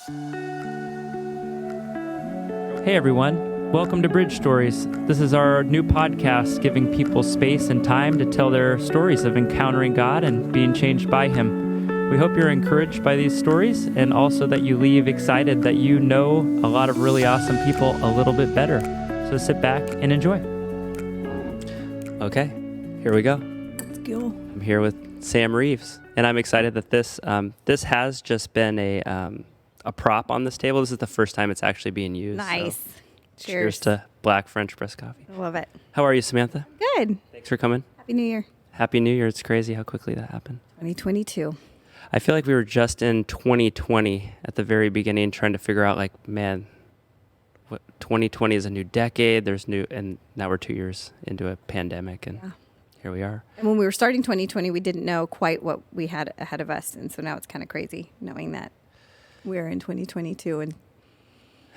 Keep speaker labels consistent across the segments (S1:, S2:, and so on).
S1: Hey everyone, welcome to Bridge Stories. This is our new podcast giving people space and time to tell their stories of encountering God and being changed by Him. We hope you're encouraged by these stories and also that you leave excited that you know a lot of really awesome people a little bit better. So sit back and enjoy. Okay, here we go.
S2: Let's go.
S1: I'm here with Sam Reeves, and I'm excited that this has just been a prop on this table. This is the first time it's actually being used.
S2: Nice.
S1: So
S2: Cheers.
S1: cheers to Black French press coffee.
S2: I love it.
S1: How are you, Samantha?
S2: Good.
S1: Thanks for coming.
S2: Happy New Year.
S1: Happy New Year. It's crazy how quickly that happened.
S2: 2022.
S1: I feel like we were just in 2020 at the very beginning trying to figure out, like, man, what 2020 is a new decade. And now we're 2 years into a pandemic, and here we are.
S2: And when we were starting 2020, we didn't know quite what we had ahead of us. And so now it's kind of crazy knowing that we're in 2022 and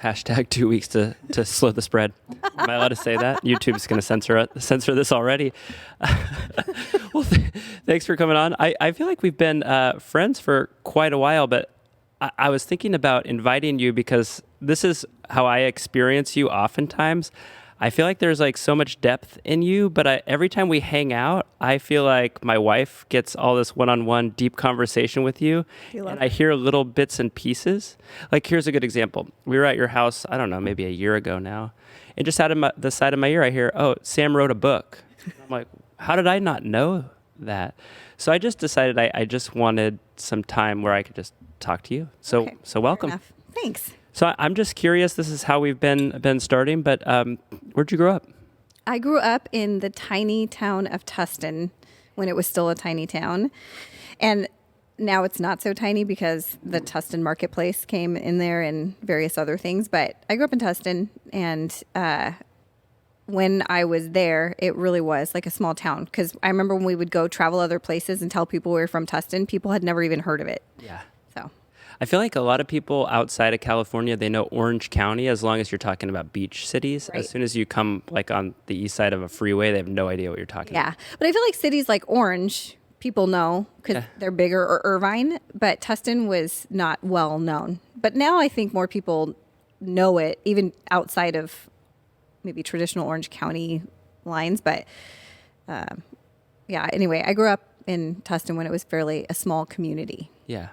S1: Hashtag 2 weeks to slow the spread. Am I allowed to say that? YouTube's going to censor this already. Well, thanks for coming on. I feel like we've been friends for quite a while, but I was thinking about inviting you because this is how I experience you oftentimes. I feel like there's like so much depth in you, but every time we hang out, I feel like my wife gets all this one-on-one deep conversation with you, and I hear little bits and pieces. Like, here's a good example. We were at your house, I don't know, maybe a year ago now, and just out of the side of my ear, I hear, oh, Sam wrote a book. I'm like, how did I not know that? So I just decided I just wanted some time where I could just talk to you. So welcome.
S2: Thanks.
S1: So I'm just curious, this is how we've been starting, but where'd you grow up?
S2: I grew up in the tiny town of Tustin when it was still a tiny town. And now it's not so tiny because the Tustin Marketplace came in there and various other things. But I grew up in Tustin, and when I was there, it really was like a small town. Because I remember when we would go travel other places and tell people we were from Tustin, people had never even heard of it.
S1: Yeah.
S2: So
S1: I feel like a lot of people outside of California, they know Orange County as long as you're talking about beach cities.
S2: Right.
S1: As soon as you come like on the east side of a freeway, they have no idea what you're talking about.
S2: yeah, but I feel like cities like Orange, people know because they're bigger, or Irvine, but Tustin was not well known. But now I think more people know it, even outside of maybe traditional Orange County lines. But anyway, I grew up in Tustin when it was fairly a small community.
S1: Yeah.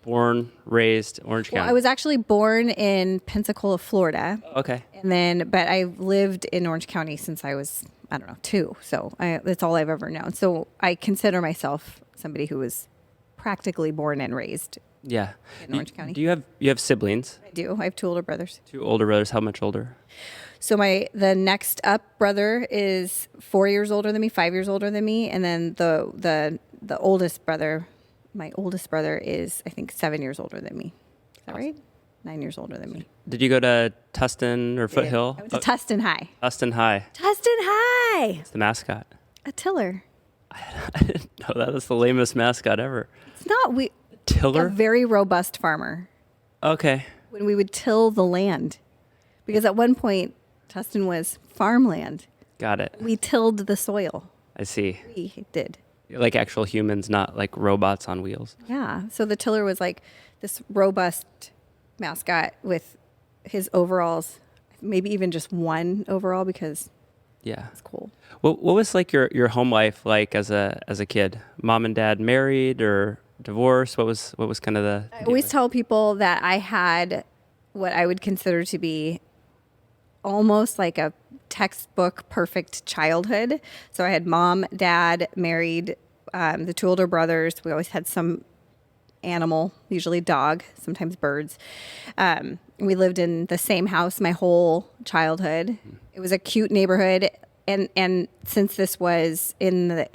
S1: Born, raised, Orange County.
S2: Well, I was actually born in Pensacola, Florida.
S1: Okay.
S2: But I lived in Orange County since I was, 2. So that's all I've ever known. So I consider myself somebody who was practically born and raised
S1: Yeah.
S2: in Orange County.
S1: Do you have siblings?
S2: I do. I have 2 older brothers.
S1: 2 older brothers. How much older?
S2: So the next up brother is 4 years older than me, 5 years older than me, and then the oldest brother, my oldest brother, is I think 7 years older than me. Is that right? 9 years older than me.
S1: Did you go to Tustin or Foothill?
S2: I went to Tustin High.
S1: Tustin High.
S2: Tustin High.
S1: It's the mascot.
S2: A tiller.
S1: I didn't know that. That's the lamest mascot ever.
S2: It's not
S1: Tiller?
S2: a very robust farmer.
S1: Okay.
S2: When we would till the land, because at one point Tustin was farmland.
S1: Got it.
S2: We tilled the soil.
S1: I see.
S2: We did.
S1: Like actual humans, not like robots on wheels.
S2: Yeah. So the tiller was like this robust mascot with his overalls, maybe even just one overall because it's cool.
S1: What was like your home life like as a kid? Mom and dad married or divorced? What was kind of the
S2: I always tell people that I had what I would consider to be almost like a textbook perfect childhood. So I had mom, dad, married, the 2 older brothers. We always had some animal, usually dog, sometimes birds. We lived in the same house my whole childhood. It was a cute neighborhood. And since this was in the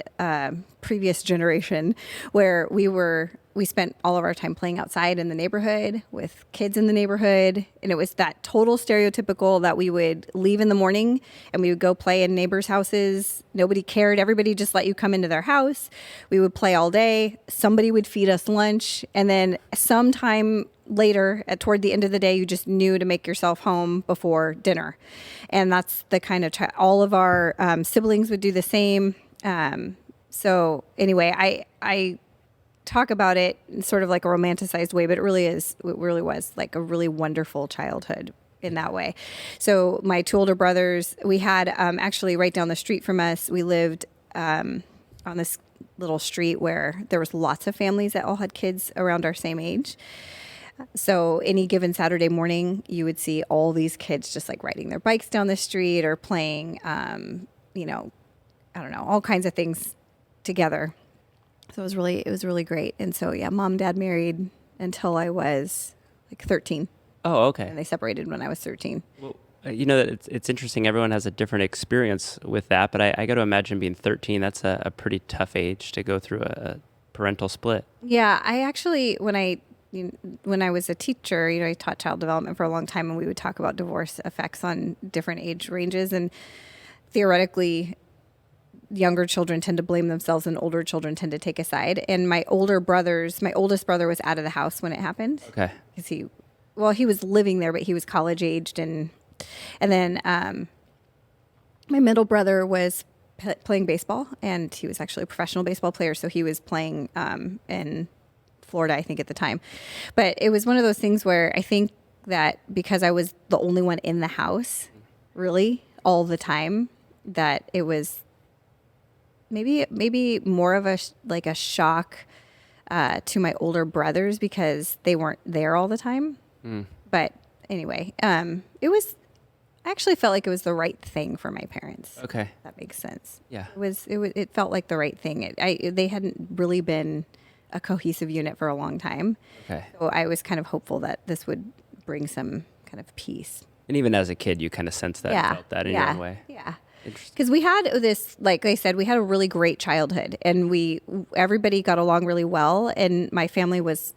S2: previous generation where we spent all of our time playing outside in the neighborhood with kids in the neighborhood. And it was that total stereotypical that we would leave in the morning and we would go play in neighbors' houses. Nobody cared. Everybody just let you come into their house. We would play all day. Somebody would feed us lunch. And then sometime later, toward the end of the day, you just knew to make yourself home before dinner. And that's the kind of, all of our siblings would do the same. So anyway, I talk about it in sort of like a romanticized way, but it really was like a really wonderful childhood in that way. So my two older brothers, we had actually right down the street from us, we lived on this little street where there was lots of families that all had kids around our same age. So any given Saturday morning, you would see all these kids just like riding their bikes down the street or playing, you know, I don't know, all kinds of things together. So it was really great. And so, yeah, mom and dad married until I was like 13.
S1: Oh, okay.
S2: And they separated when I was 13.
S1: Well, you know, it's interesting. Everyone has a different experience with that, but I got to imagine being 13, that's a pretty tough age to go through a parental split.
S2: Yeah, I actually, when I was a teacher, I taught child development for a long time, and we would talk about divorce effects on different age ranges. And theoretically, younger children tend to blame themselves and older children tend to take a side. And my oldest brother was out of the house when it happened.
S1: Okay.
S2: Because he was living there, but he was college aged. And then my middle brother was playing baseball, and he was actually a professional baseball player. So he was playing in Florida, I think, at the time. But it was one of those things where I think that because I was the only one in the house really all the time, that it was maybe more of a shock to my older brothers because they weren't there all the time. But anyway, I actually felt like it was the right thing for my parents.
S1: Okay.
S2: If that makes sense.
S1: Yeah.
S2: It felt like the right thing. They hadn't really been a cohesive unit for a long time.
S1: Okay.
S2: So I was kind of hopeful that this would bring some kind of peace.
S1: And even as a kid, you kind of sensed that, and felt that in your own way.
S2: Yeah. Because we had this, like I said, we had a really great childhood, and everybody got along really well, and my family was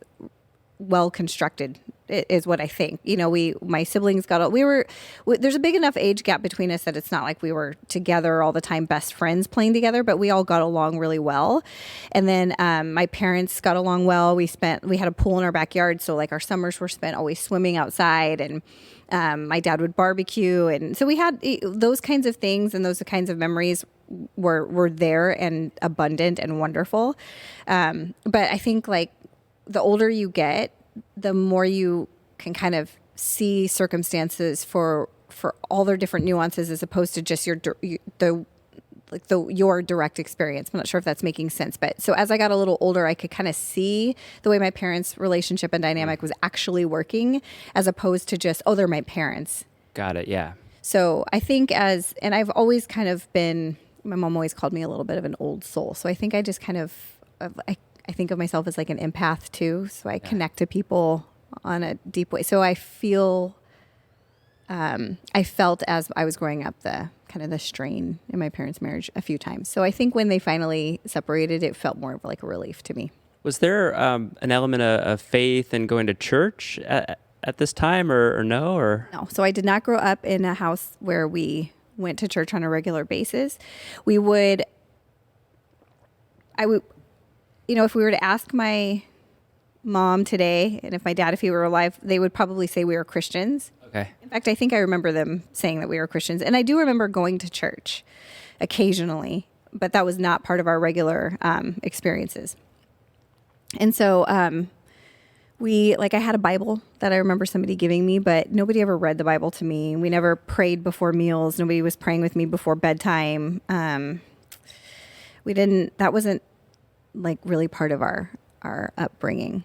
S2: well constructed, is what I think. My siblings there's a big enough age gap between us that it's not like we were together all the time, best friends playing together, but we all got along really well. And then my parents got along well. We had a pool in our backyard, so like our summers were spent always swimming outside, and my dad would barbecue, and so we had those kinds of things, and those kinds of memories were there and abundant and wonderful. But I think like the older you get, the more you can kind of see circumstances for all their different nuances, as opposed to just your direct experience. I'm not sure if that's making sense, but so as I got a little older, I could kind of see the way my parents' relationship and dynamic was actually working, as opposed to just, oh, they're my parents.
S1: Got it. Yeah.
S2: So I think and I've always kind of been, my mom always called me a little bit of an old soul. So I think I just kind of, I think of myself as like an empath too. So I connect to people on a deep way. So I felt as I was growing up the strain in my parents' marriage a few times. So I think when they finally separated, it felt more of like a relief to me.
S1: Was there an element of faith in going to church at this time, or no? Or
S2: no. So I did not grow up in a house where we went to church on a regular basis. If we were to ask my mom today, and if my dad, if he were alive, they would probably say we were Christians.
S1: Okay.
S2: In fact, I think I remember them saying that we were Christians. And I do remember going to church occasionally, but that was not part of our regular experiences. And so I had a Bible that I remember somebody giving me, but nobody ever read the Bible to me. We never prayed before meals. Nobody was praying with me before bedtime. That wasn't like really part of our upbringing.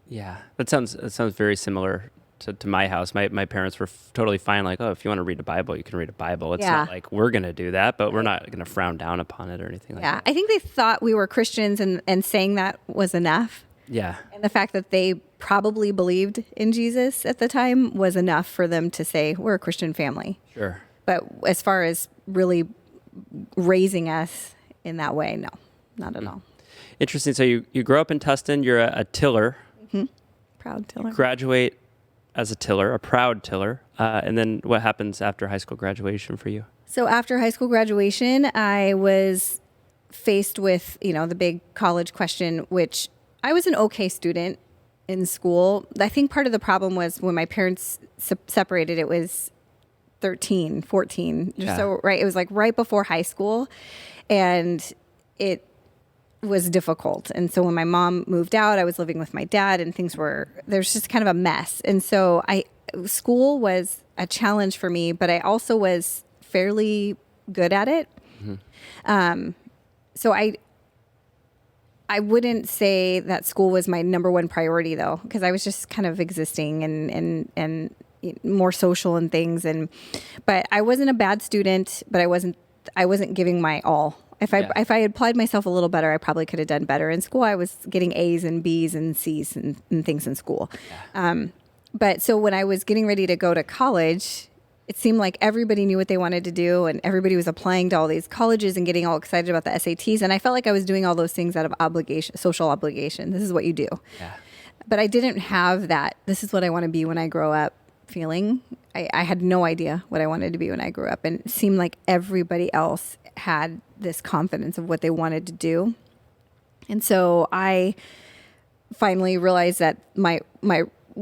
S1: Yeah, that sounds very similar to my house. My parents were totally fine. Like, oh, if you want to read a Bible, you can read a Bible. It's not like we're going to do that, but we're not going to frown down upon it or anything like that.
S2: Yeah, I think they thought we were Christians, and saying that was enough.
S1: Yeah.
S2: And the fact that they probably believed in Jesus at the time was enough for them to say, we're a Christian family.
S1: Sure.
S2: But as far as really raising us in that way, no, not at all.
S1: Interesting. So you grow up in Tustin. You're a tiller.
S2: Mm-hmm. Proud tiller.
S1: You graduate as a tiller, a proud tiller. And then what happens after high school graduation for you?
S2: So after high school graduation, I was faced with, the big college question, which I was an okay student in school. I think part of the problem was when my parents separated, it was 13, 14.
S1: Yeah.
S2: So, right. It was like right before high school. And was difficult. And so when my mom moved out, I was living with my dad, and there's just kind of a mess. And so school was a challenge for me, but I also was fairly good at it. So I wouldn't say that school was my number one priority, though, because I was just kind of existing and more social and things. But I wasn't a bad student, but I wasn't giving my all. If I had applied myself a little better, I probably could have done better. In school, I was getting A's and B's and C's and things in school. But so when I was getting ready to go to college, it seemed like everybody knew what they wanted to do, and everybody was applying to all these colleges and getting all excited about the SATs. And I felt like I was doing all those things out of obligation, social obligation. This is what you do. Yeah. But I didn't have that, this is what I want to be when I grow up feeling. I had no idea what I wanted to be when I grew up. And it seemed like everybody else had this confidence of what they wanted to do. And so I finally realized that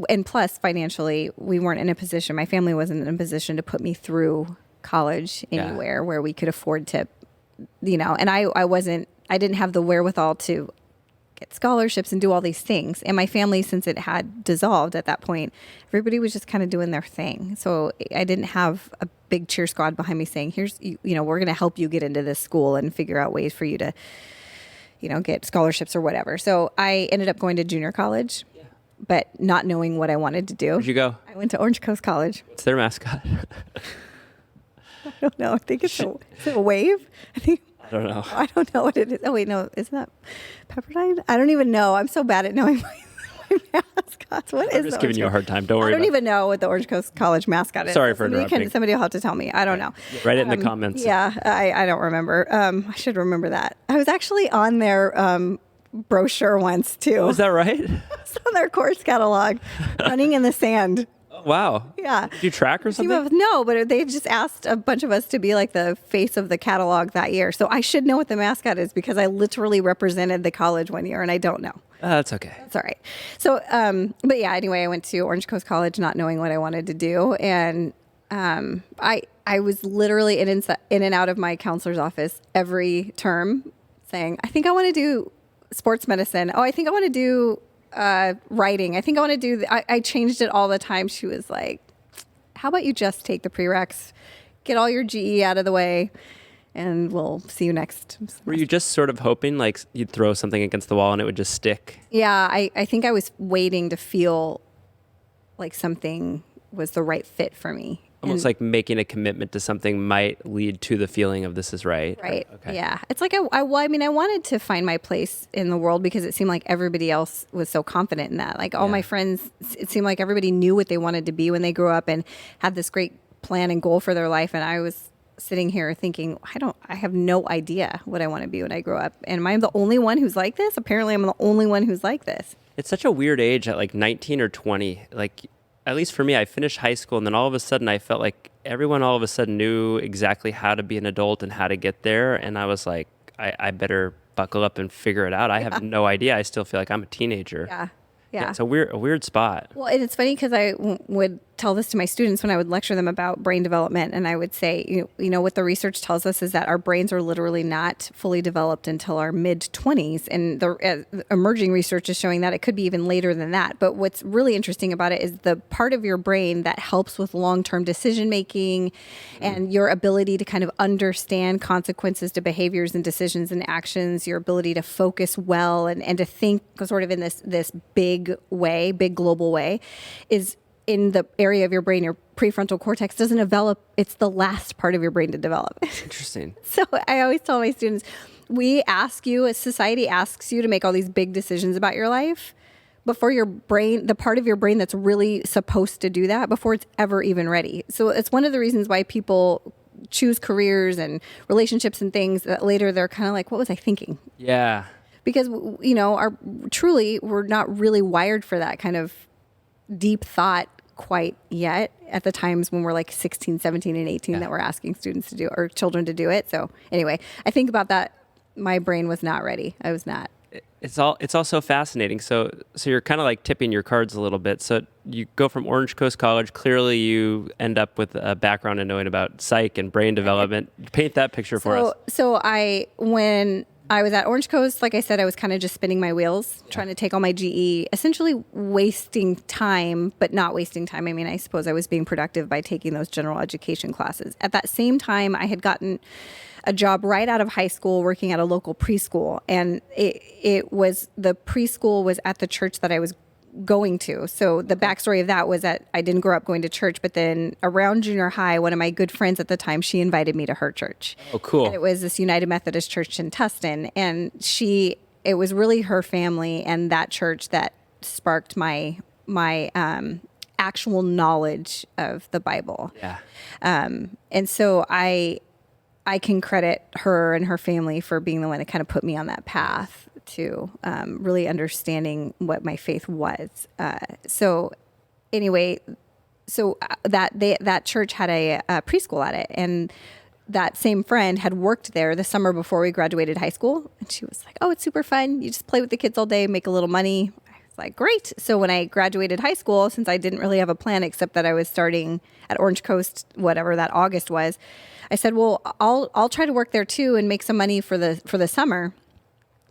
S2: and plus financially, we weren't in a position, my family wasn't in a position to put me through college anywhere where we could afford to, and I didn't have the wherewithal to get scholarships and do all these things. And my family, since it had dissolved at that point, everybody was just kind of doing their thing. So I didn't have a big cheer squad behind me saying, we're going to help you get into this school and figure out ways for you to, get scholarships or whatever. So I ended up going to junior college, but not knowing what I wanted to do.
S1: Where'd you go?
S2: I went to Orange Coast College.
S1: What's their mascot?
S2: I don't know. I think it's a wave.
S1: I don't know.
S2: I don't know what it is. Oh, wait, no. Isn't that Pepperdine? I don't even know. I'm so bad at knowing my mascots.
S1: I'm just giving you a hard time. Don't worry.
S2: I don't even know what the Orange Coast College mascot is.
S1: Sorry for interrupting.
S2: Somebody will have to tell me. I don't know.
S1: Write it in the comments.
S2: Yeah, I don't remember. I should remember that. I was actually on their brochure once, too.
S1: Oh, is that right?
S2: I was on their course catalog, running in the sand.
S1: Wow.
S2: Yeah.
S1: Did you track or something?
S2: No, but they just asked a bunch of us to be like the face of the catalog that year. So I should know what the mascot is because I literally represented the college one year and I don't know.
S1: That's okay.
S2: That's all right. So, but yeah, anyway, I went to Orange Coast College not knowing what I wanted to do. And I was literally in and out of my counselor's office every term saying, I think I want to do sports medicine. Oh, I think I want to do writing. I think I want to do, I changed it all the time. She was like, how about you just take the prereqs, get all your GE out of the way, and we'll see you next semester.
S1: Were you just sort of hoping like you'd throw something against the wall and it would just stick?
S2: Yeah, I think I was waiting to feel like something was the right fit for me.
S1: Almost like making a commitment to something might lead to the feeling of this is right.
S2: Right. Okay. Yeah. It's like, I wanted to find my place in the world because it seemed like everybody else was so confident in that. Like all my friends, it seemed like everybody knew what they wanted to be when they grew up and had this great plan and goal for their life. And I was sitting here thinking, I have no idea what I want to be when I grow up. And am I the only one who's like this? Apparently I'm the only one who's like this.
S1: It's such a weird age at like 19 or 20. Like, at least for me, I finished high school and then all of a sudden I felt like everyone all of a sudden knew exactly how to be an adult and how to get there. And I was like, I better buckle up and figure it out. I have no idea. I still feel like I'm a teenager. Yeah. It's a weird spot.
S2: Well, and it's funny because I would tell this to my students when I would lecture them about brain development. And I would say, you know, what the research tells us is that our brains are literally not fully developed until our mid-20s. And the emerging research is showing that it could be even later than that. But what's really interesting about it is the part of your brain that helps with long-term decision-making and your ability to kind of understand consequences to behaviors and decisions and actions, your ability to focus well and to think sort of in this big global way is in the area of your brain, your prefrontal cortex doesn't develop. It's the last part of your brain to develop.
S1: Interesting.
S2: So I always tell my students, as society asks you to make all these big decisions about your life before your brain, the part of your brain that's really supposed to do that, before it's ever even ready. So it's one of the reasons why people choose careers and relationships and things that later they're kind of like, what was I thinking?
S1: Yeah.
S2: Because, you know, we're not really wired for that kind of deep thought quite yet at the times when we're like 16, 17, and 18 that we're asking students to do or children to do it. So anyway, I think about that. My brain was not ready. I was not.
S1: It's all so fascinating. So you're kind of like tipping your cards a little bit. So you go from Orange Coast College. Clearly, you end up with a background in knowing about psych and brain development. Paint that picture for us.
S2: So when I was at Orange Coast. Like I said, I was kind of just spinning my wheels, trying to take all my GE, essentially wasting time, but not wasting time. I mean, I suppose I was being productive by taking those general education classes. At that same time, I had gotten a job right out of high school working at a local preschool. And the preschool was at the church that I was going to. So the backstory of that was that I didn't grow up going to church, but then around junior high, one of my good friends at the time, she invited me to her church.
S1: Oh, cool.
S2: And it was this United Methodist Church in Tustin. And it was really her family and that church that sparked my actual knowledge of the Bible.
S1: Yeah.
S2: And so I can credit her and her family for being the one that kind of put me on that path to really understanding what my faith was. So that church had a preschool at it, and that same friend had worked there the summer before we graduated high school, and she was like, "Oh, it's super fun. You just play with the kids all day, make a little money." I was like, "Great." So when I graduated high school, since I didn't really have a plan except that I was starting at Orange Coast, whatever that August was, I said, "Well, I'll try to work there too and make some money for the summer."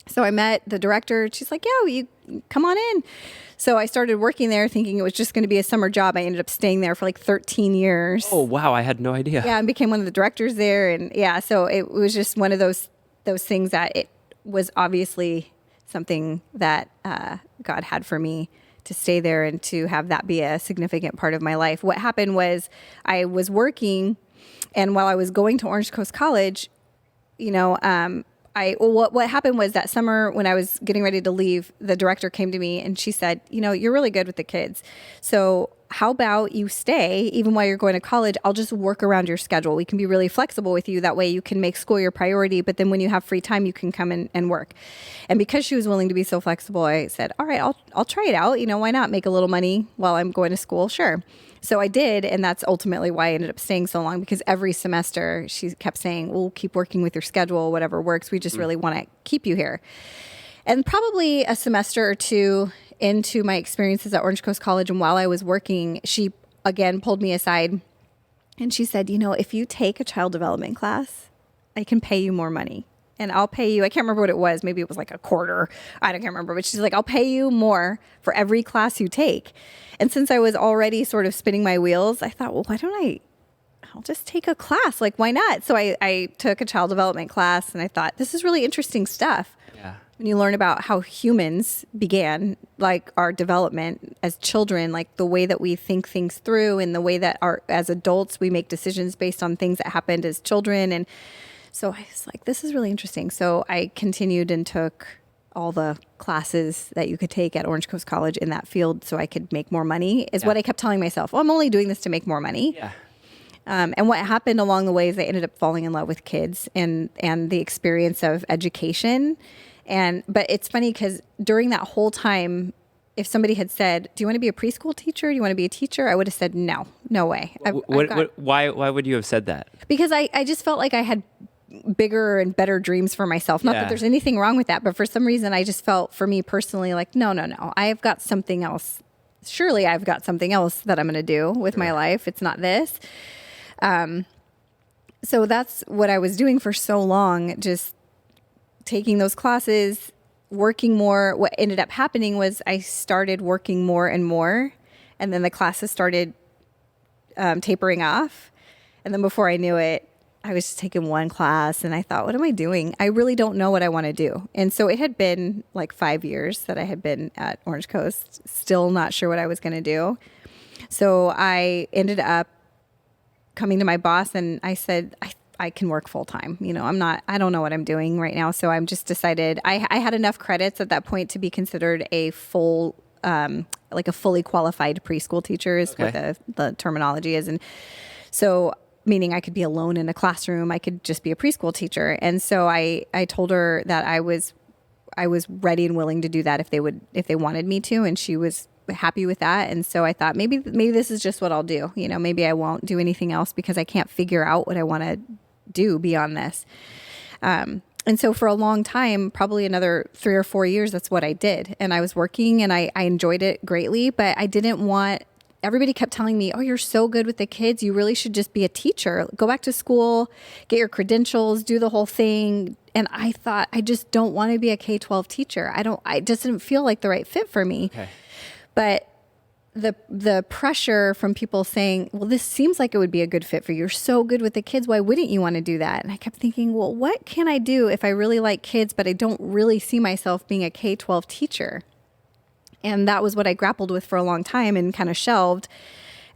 S2: So I met the director. She's like, "Yeah, you come on in." So I started working there thinking it was just going to be a summer job. I ended up staying there for like 13 years.
S1: Oh, wow. I had no idea.
S2: Yeah, and became one of the directors there. And yeah, so it was just one of those things that it was obviously something that God had for me to stay there and to have that be a significant part of my life. What happened was I was working, and while I was going to Orange Coast College, what happened was that summer when I was getting ready to leave, the director came to me and she said, "You're really good with the kids. So how about you stay even while you're going to college? I'll just work around your schedule. We can be really flexible with you. That way you can make school your priority. But then when you have free time, you can come in and work." And because she was willing to be so flexible, I said, "All right, I'll try it out. Why not make a little money while I'm going to school?" Sure. So I did, and that's ultimately why I ended up staying so long, because every semester she kept saying, "We'll keep working with your schedule, whatever works. We just really want to keep you here." And probably a semester or two into my experiences at Orange Coast College, and while I was working, she again pulled me aside and she said, "If you take a child development class, I can pay you more money. And I'll pay you," I can't remember what it was. Maybe it was like a quarter. I can't remember. But she's like, "I'll pay you more for every class you take." And since I was already sort of spinning my wheels, I thought, well, I'll just take a class. Like, why not? So I took a child development class, and I thought, this is really interesting stuff.
S1: Yeah.
S2: When you learn about how humans began, like our development as children, like the way that we think things through and the way that as adults, we make decisions based on things that happened as children. And so I was like, this is really interesting. So I continued and took all the classes that you could take at Orange Coast College in that field so I could make more money, is what I kept telling myself. Well, I'm only doing this to make more money.
S1: Yeah.
S2: And what happened along the way is I ended up falling in love with kids and the experience of education. But it's funny because during that whole time, if somebody had said, "Do you want to be a preschool teacher? Do you want to be a teacher?" I would have said, no way.
S1: Why would you have said that?
S2: Because I just felt like I had bigger and better dreams for myself. Not that there's anything wrong with that, but for some reason I just felt, for me personally, like, no. I've got something else. Surely I've got something else that I'm going to do with my life. It's not this. So that's what I was doing for so long, just taking those classes, working more. What ended up happening was I started working more and more, and then the classes started tapering off. And then before I knew it, I was just taking one class, and I thought, what am I doing? I really don't know what I want to do. And so it had been like 5 years that I had been at Orange Coast, still not sure what I was going to do. So I ended up coming to my boss, and I said, I can work full time. I don't know what I'm doing right now. So I'm just decided I had enough credits at that point to be considered a full, like a fully qualified preschool teacher is what the terminology is. And so, meaning I could be alone in a classroom, I could just be a preschool teacher. And so I told her that I was ready and willing to do that if they wanted me to, and she was happy with that. And so I thought maybe this is just what I'll do. Maybe I won't do anything else because I can't figure out what I want to do beyond this. And so for a long time, probably another 3 or 4 years, that's what I did. And I was working and I enjoyed it greatly, but I didn't want everybody kept telling me, oh, you're so good with the kids. You really should just be a teacher. Go back to school, get your credentials, do the whole thing. And I thought, I just don't want to be a K-12 teacher. I just didn't feel like the right fit for me.
S1: Okay.
S2: But the pressure from people saying, well, this seems like it would be a good fit for you. You're so good with the kids. Why wouldn't you want to do that? And I kept thinking, well, what can I do if I really like kids, but I don't really see myself being a K-12 teacher? And that was what I grappled with for a long time and kind of shelved.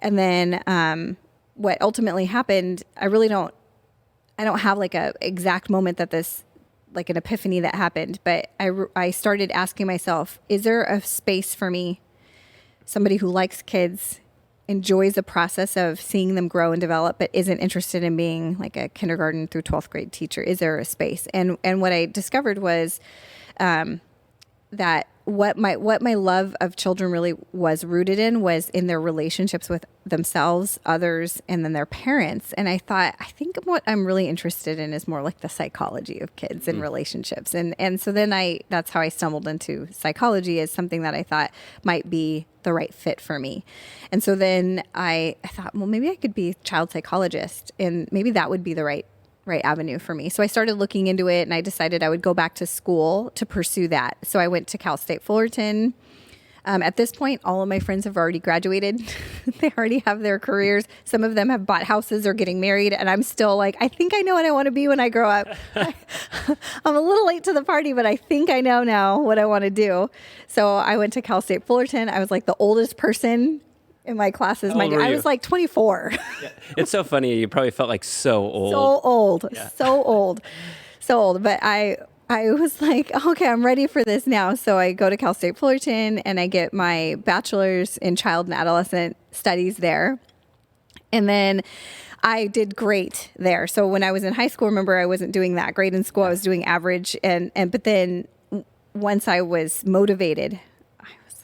S2: And then what ultimately happened, I don't have like a exact moment that this, like an epiphany that happened, but I started asking myself, is there a space for me? Somebody who likes kids, enjoys the process of seeing them grow and develop, but isn't interested in being like a kindergarten through 12th grade teacher. Is there a space? And what I discovered was that what my love of children really was rooted in was in their relationships with themselves, others, and then their parents. And I thought, I think what I'm really interested in is more like the psychology of kids and relationships. And so then that's how I stumbled into psychology as something that I thought might be the right fit for me. And so then I thought, well, maybe I could be a child psychologist, and maybe that would be the right avenue for me. So I started looking into it, and I decided I would go back to school to pursue that. So I went to Cal State Fullerton. At this point, all of my friends have already graduated. They already have their careers. Some of them have bought houses or getting married. And I'm still like, I think I know what I want to be when I grow up. I'm a little late to the party, but I think I know now what I want to do. So I went to Cal State Fullerton. I was like the oldest person in my classes.
S1: How old were
S2: I
S1: you?
S2: was like 24.
S1: Yeah. It's so funny. You probably felt like so old.
S2: So old.
S1: Yeah.
S2: So old. So old. But I was like, okay, I'm ready for this now. So I go to Cal State Fullerton and I get my bachelor's in child and adolescent studies there. And then I did great there. So when I was in high school, remember, I wasn't doing that great in school. I was doing average. But then once I was motivated,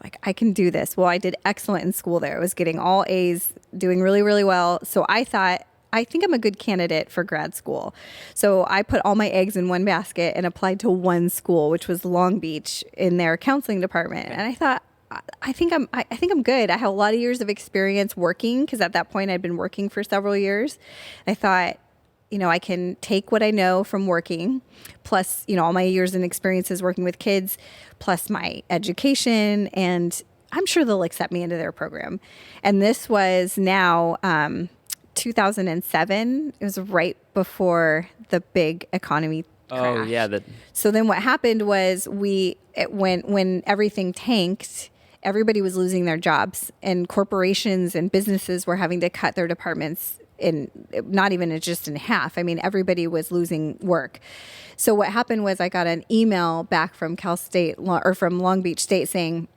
S2: like, I can do this. Well, I did excellent in school there. I was getting all A's, doing really, really well. So I thought, I think I'm a good candidate for grad school. So I put all my eggs in one basket and applied to one school, which was Long Beach, in their counseling department. And I thought, I think I'm good. I have a lot of years of experience working, because at that point I'd been working for several years. I thought, I can take what I know from working, plus, all my years and experiences working with kids, plus my education, and I'm sure they'll accept me into their program. And this was now 2007. It was right before the big economy crash.
S1: Oh, yeah.
S2: So then what happened was when everything tanked, everybody was losing their jobs, and corporations and businesses were having to cut their departments in, not even just in half. I mean, everybody was losing work. So what happened was I got an email back from Cal State or from Long Beach State saying,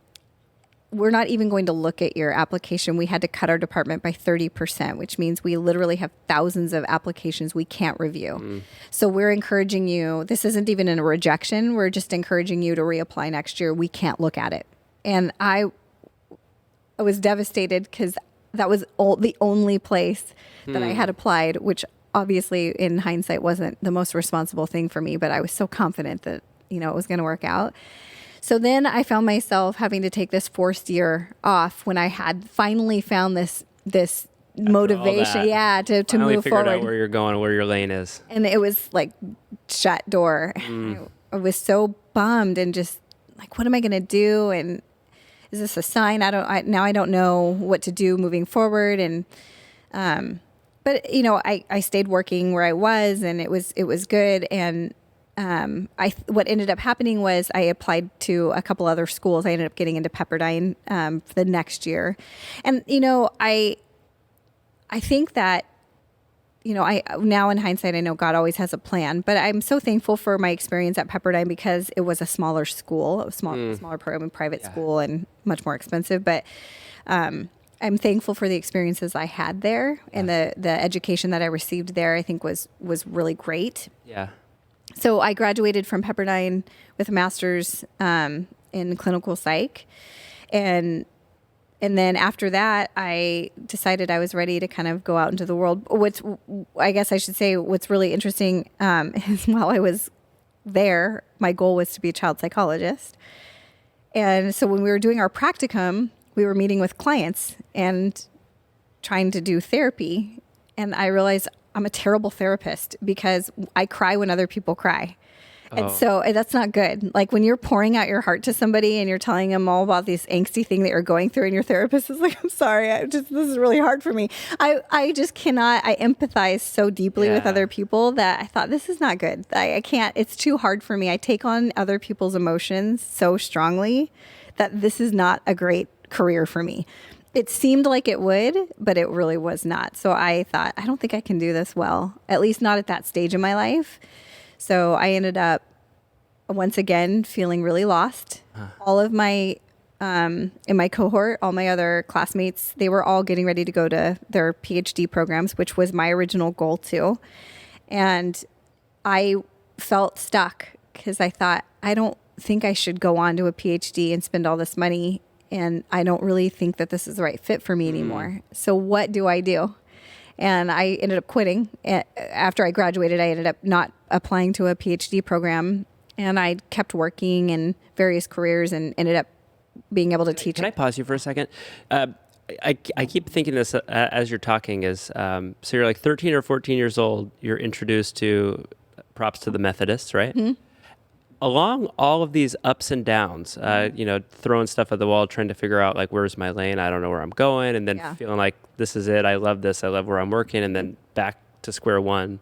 S2: we're not even going to look at your application. We had to cut our department by 30%, which means we literally have thousands of applications we can't review. So we're encouraging you, this isn't even a rejection. We're just encouraging you to reapply next year. We can't look at it. And I was devastated, because that was the only place that I had applied, which obviously in hindsight wasn't the most responsible thing for me, but I was so confident that, it was going to work out. So then I found myself having to take this forced year off when I had finally found this motivation, to
S1: Finally
S2: move
S1: figured
S2: forward.
S1: out where you're going, where your lane is.
S2: And it was like shut door. I was so bummed and just like, what am I going to do? And is this a sign? I don't know what to do moving forward. And, but I stayed working where I was, and it was good. And, what ended up happening was I applied to a couple other schools. I ended up getting into Pepperdine, the next year. And, I think that, I now in hindsight, I know God always has a plan, but I'm so thankful for my experience at Pepperdine, because it was a smaller school, smaller program, private school, and much more expensive. But I'm thankful for the experiences I had there, and the education that I received there, I think was really great.
S1: Yeah.
S2: So I graduated from Pepperdine with a master's in clinical psych, and then after that, I decided I was ready to kind of go out into the world. I guess I should say, what's really interesting is while I was there, my goal was to be a child psychologist. And so when we were doing our practicum, we were meeting with clients and trying to do therapy. And I realized I'm a terrible therapist because I cry when other people cry. And so that's not good. Like when you're pouring out your heart to somebody and you're telling them all about this angsty thing that you're going through, and your therapist is like, I'm sorry, this is really hard for me. I just cannot, I empathize so deeply with other people that I thought, this is not good. I can't, it's too hard for me. I take on other people's emotions so strongly that this is not a great career for me. It seemed like it would, but it really was not. So I thought, I don't think I can do this well, at least not at that stage in my life. So I ended up, once again, feeling really lost. All of my, in my cohort, all my other classmates, they were all getting ready to go to their PhD programs, which was my original goal too. And I felt stuck because I thought, I don't think I should go on to a PhD and spend all this money. And I don't really think that this is the right fit for me anymore. So what do I do? And I ended up quitting. After I graduated, I ended up not applying to a PhD program. And I kept working in various careers and ended up being able to teach.
S1: Can I pause you for a second? I keep thinking this as you're talking is, so you're like 13 or 14 years old. You're introduced to, props to the Methodists, right? Mm-hmm. Along all of these ups and downs, throwing stuff at the wall, trying to figure out like, where's my lane? I don't know where I'm going. And then feeling like this is it. I love this. I love where I'm working. And then back to square one.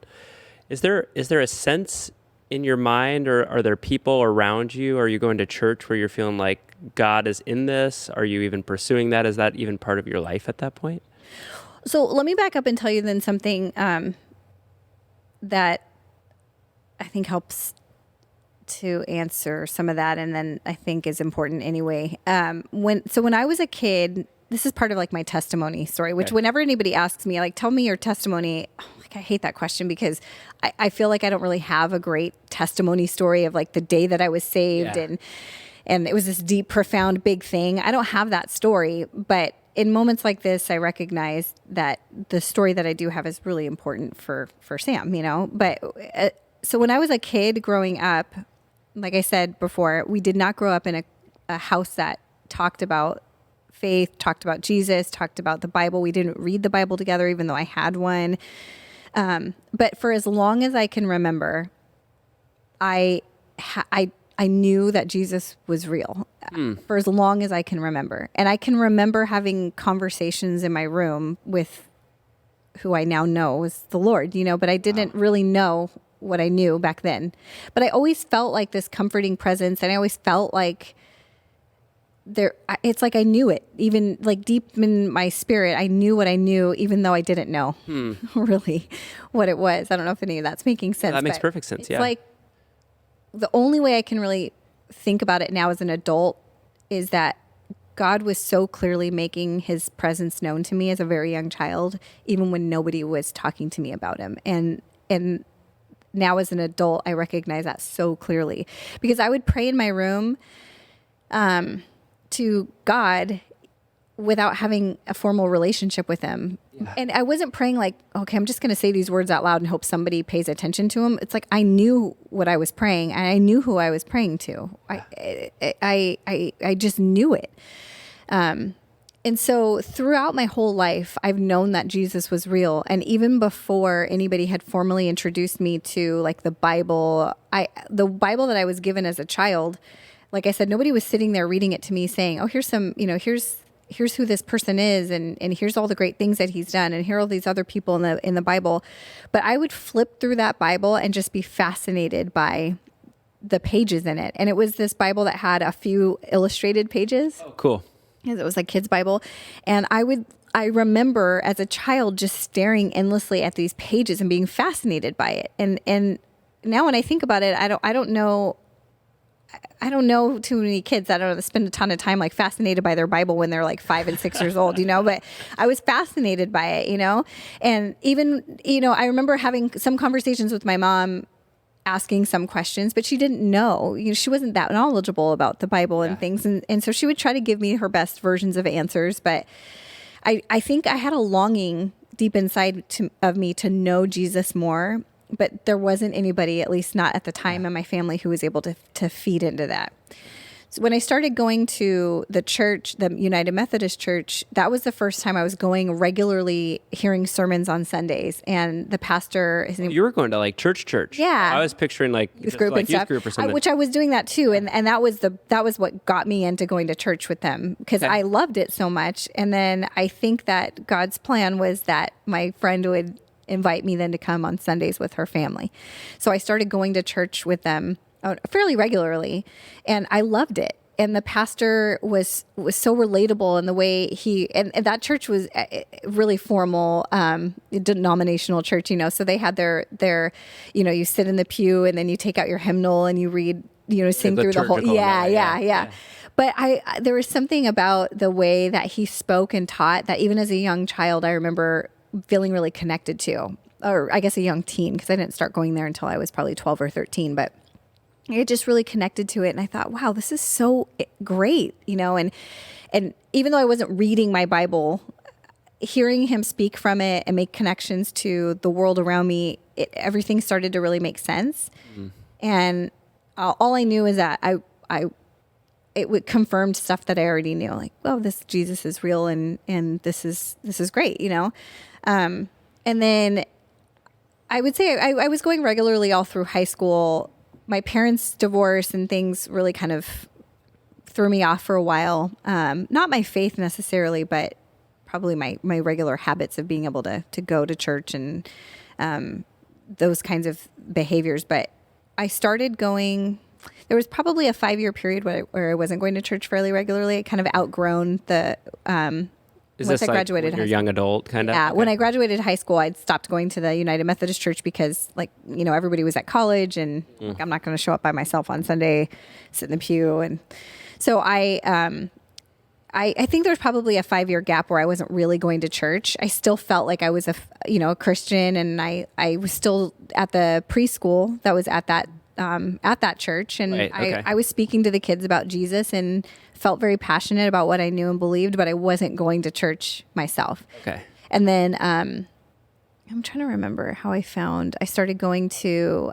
S1: Is there a sense in your mind, or are there people around you? Are you going to church where you're feeling like God is in this? Are you even pursuing that? Is that even part of your life at that point?
S2: So let me back up and tell you then something that I think helps to answer some of that, and then I think is important anyway. When I was a kid, this is part of like my testimony story, which whenever anybody asks me, like, tell me your testimony, I hate that question because I feel like I don't really have a great testimony story of like the day that I was saved and it was this deep, profound, big thing. I don't have that story, but in moments like this, I recognize that the story that I do have is really important for Sam, But so when I was a kid growing up, like I said before, we did not grow up in a house that talked about faith, talked about Jesus, talked about the Bible. We didn't read the Bible together, even though I had one. But for as long as I can remember, I knew that Jesus was real for as long as I can remember. And I can remember having conversations in my room with who I now know is the Lord, but I didn't really know what I knew back then. But I always felt like this comforting presence, and I always felt like it's like I knew it, even like deep in my spirit. I knew what I knew, even though I didn't know really what it was. I don't know if any of that's making sense.
S1: That makes perfect sense.
S2: It's like the only way I can really think about it now as an adult is that God was so clearly making his presence known to me as a very young child, even when nobody was talking to me about him. And now as an adult, I recognize that so clearly because I would pray in my room to God without having a formal relationship with him. Yeah. And I wasn't praying like, okay, I'm just going to say these words out loud and hope somebody pays attention to them. It's like I knew what I was praying and I knew who I was praying to. I just knew it. And so throughout my whole life, I've known that Jesus was real. And even before anybody had formally introduced me to like the Bible that I was given as a child, like I said, nobody was sitting there reading it to me saying, oh, here's some, here's who this person is. And here's all the great things that he's done. And here are all these other people in the Bible. But I would flip through that Bible and just be fascinated by the pages in it. And it was this Bible that had a few illustrated pages.
S1: Oh, cool.
S2: It was like kids' Bible. And I remember as a child just staring endlessly at these pages and being fascinated by it. And now when I think about it, I don't know too many kids that don't spend a ton of time like fascinated by their Bible when they're like 5 and 6 years old, but I was fascinated by it, and even, I remember having some conversations with my mom, asking some questions, but she didn't know, she wasn't that knowledgeable about the Bible and things. And so she would try to give me her best versions of answers. But I think I had a longing deep inside of me to know Jesus more, but there wasn't anybody, at least not at the time in my family, who was able to feed into that. So when I started going to the church, the United Methodist Church, that was the first time I was going regularly, hearing sermons on Sundays. And the pastor, his name,
S1: You were going to like church.
S2: Yeah.
S1: I was picturing like
S2: youth group
S1: like
S2: and
S1: youth
S2: stuff,
S1: group or something.
S2: which I was doing that too. And that was what got me into going to church with them, because I loved it so much. And then I think that God's plan was that my friend would invite me then to come on Sundays with her family. So I started going to church with them fairly regularly, and I loved it. And the pastor was so relatable in the way and that church was really formal, denominational church, so they had their, you sit in the pew and then you take out your hymnal and you read, sing through the whole, yeah. But there was something about the way that he spoke and taught that even as a young child, I remember feeling really connected to, or I guess a young teen, because I didn't start going there until I was probably 12 or 13, but I just really connected to it. And I thought, wow, this is so great, and even though I wasn't reading my Bible, hearing him speak from it and make connections to the world around me, everything started to really make sense. And all I knew is that it would confirm stuff that I already knew, like, oh, this Jesus is real, and this is great, and then I would say I was going regularly all through high school. My parents' divorce and things really kind of threw me off for a while. Not my faith necessarily, but probably my regular habits of being able to go to church and those kinds of behaviors. But I started going. There was probably a 5-year period where I wasn't going to church fairly regularly. I kind of outgrown the. Once I graduated
S1: high school, young adult kind of?
S2: Yeah, when I graduated high school, I'd stopped going to the United Methodist Church because, everybody was at college, and I'm not going to show up by myself on Sunday, sit in the pew, and so I think there was probably a 5-year gap where I wasn't really going to church. I still felt like I was a Christian, and I was still at the preschool that was at that church, and I was speaking to the kids about Jesus and felt very passionate about what I knew and believed, but I wasn't going to church myself.
S1: Okay.
S2: And then I'm trying to remember how I started going to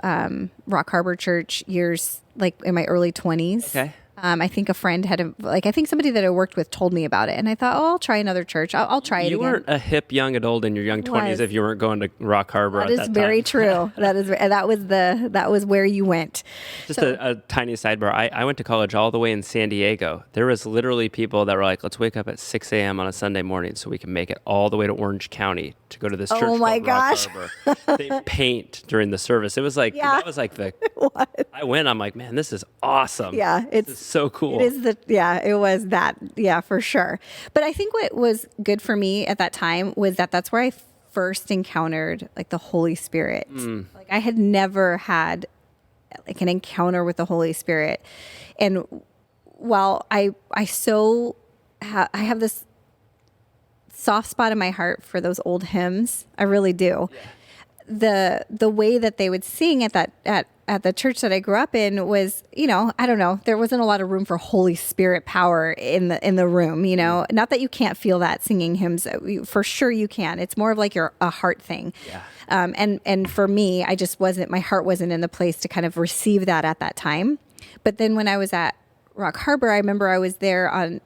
S2: Rock Harbor Church years, like in my early 20s.
S1: Okay.
S2: I think a friend I think somebody that I worked with told me about it, and I thought, oh, I'll try another church. I'll try it again.
S1: You weren't a hip young adult in your young 20s if you weren't going to Rock Harbor at that time.
S2: That is very true. That was where you went.
S1: Just a tiny sidebar. I went to college all the way in San Diego. There was literally people that were like, let's wake up at 6 a.m. on a Sunday morning so we can make it all the way to Orange County to go to this church called Rock Harbor. They paint during the service. It was like, that was like
S2: what?
S1: I went, I'm like, man, this is awesome.
S2: Yeah,
S1: it's so cool.
S2: It was that. Yeah, for sure. But I think what was good for me at that time was that's where I first encountered like the Holy Spirit. Like I had never had like an encounter with the Holy Spirit. And while I have this soft spot in my heart for those old hymns, I really do. Yeah. The way that they would sing at the church that I grew up in was, I don't know, there wasn't a lot of room for Holy Spirit power in the room, Not that you can't feel that singing hymns, for sure you can. It's more of like a heart thing. Yeah. And for me, my heart wasn't in the place to kind of receive that at that time. But then when I was at Rock Harbor, I remember I was there on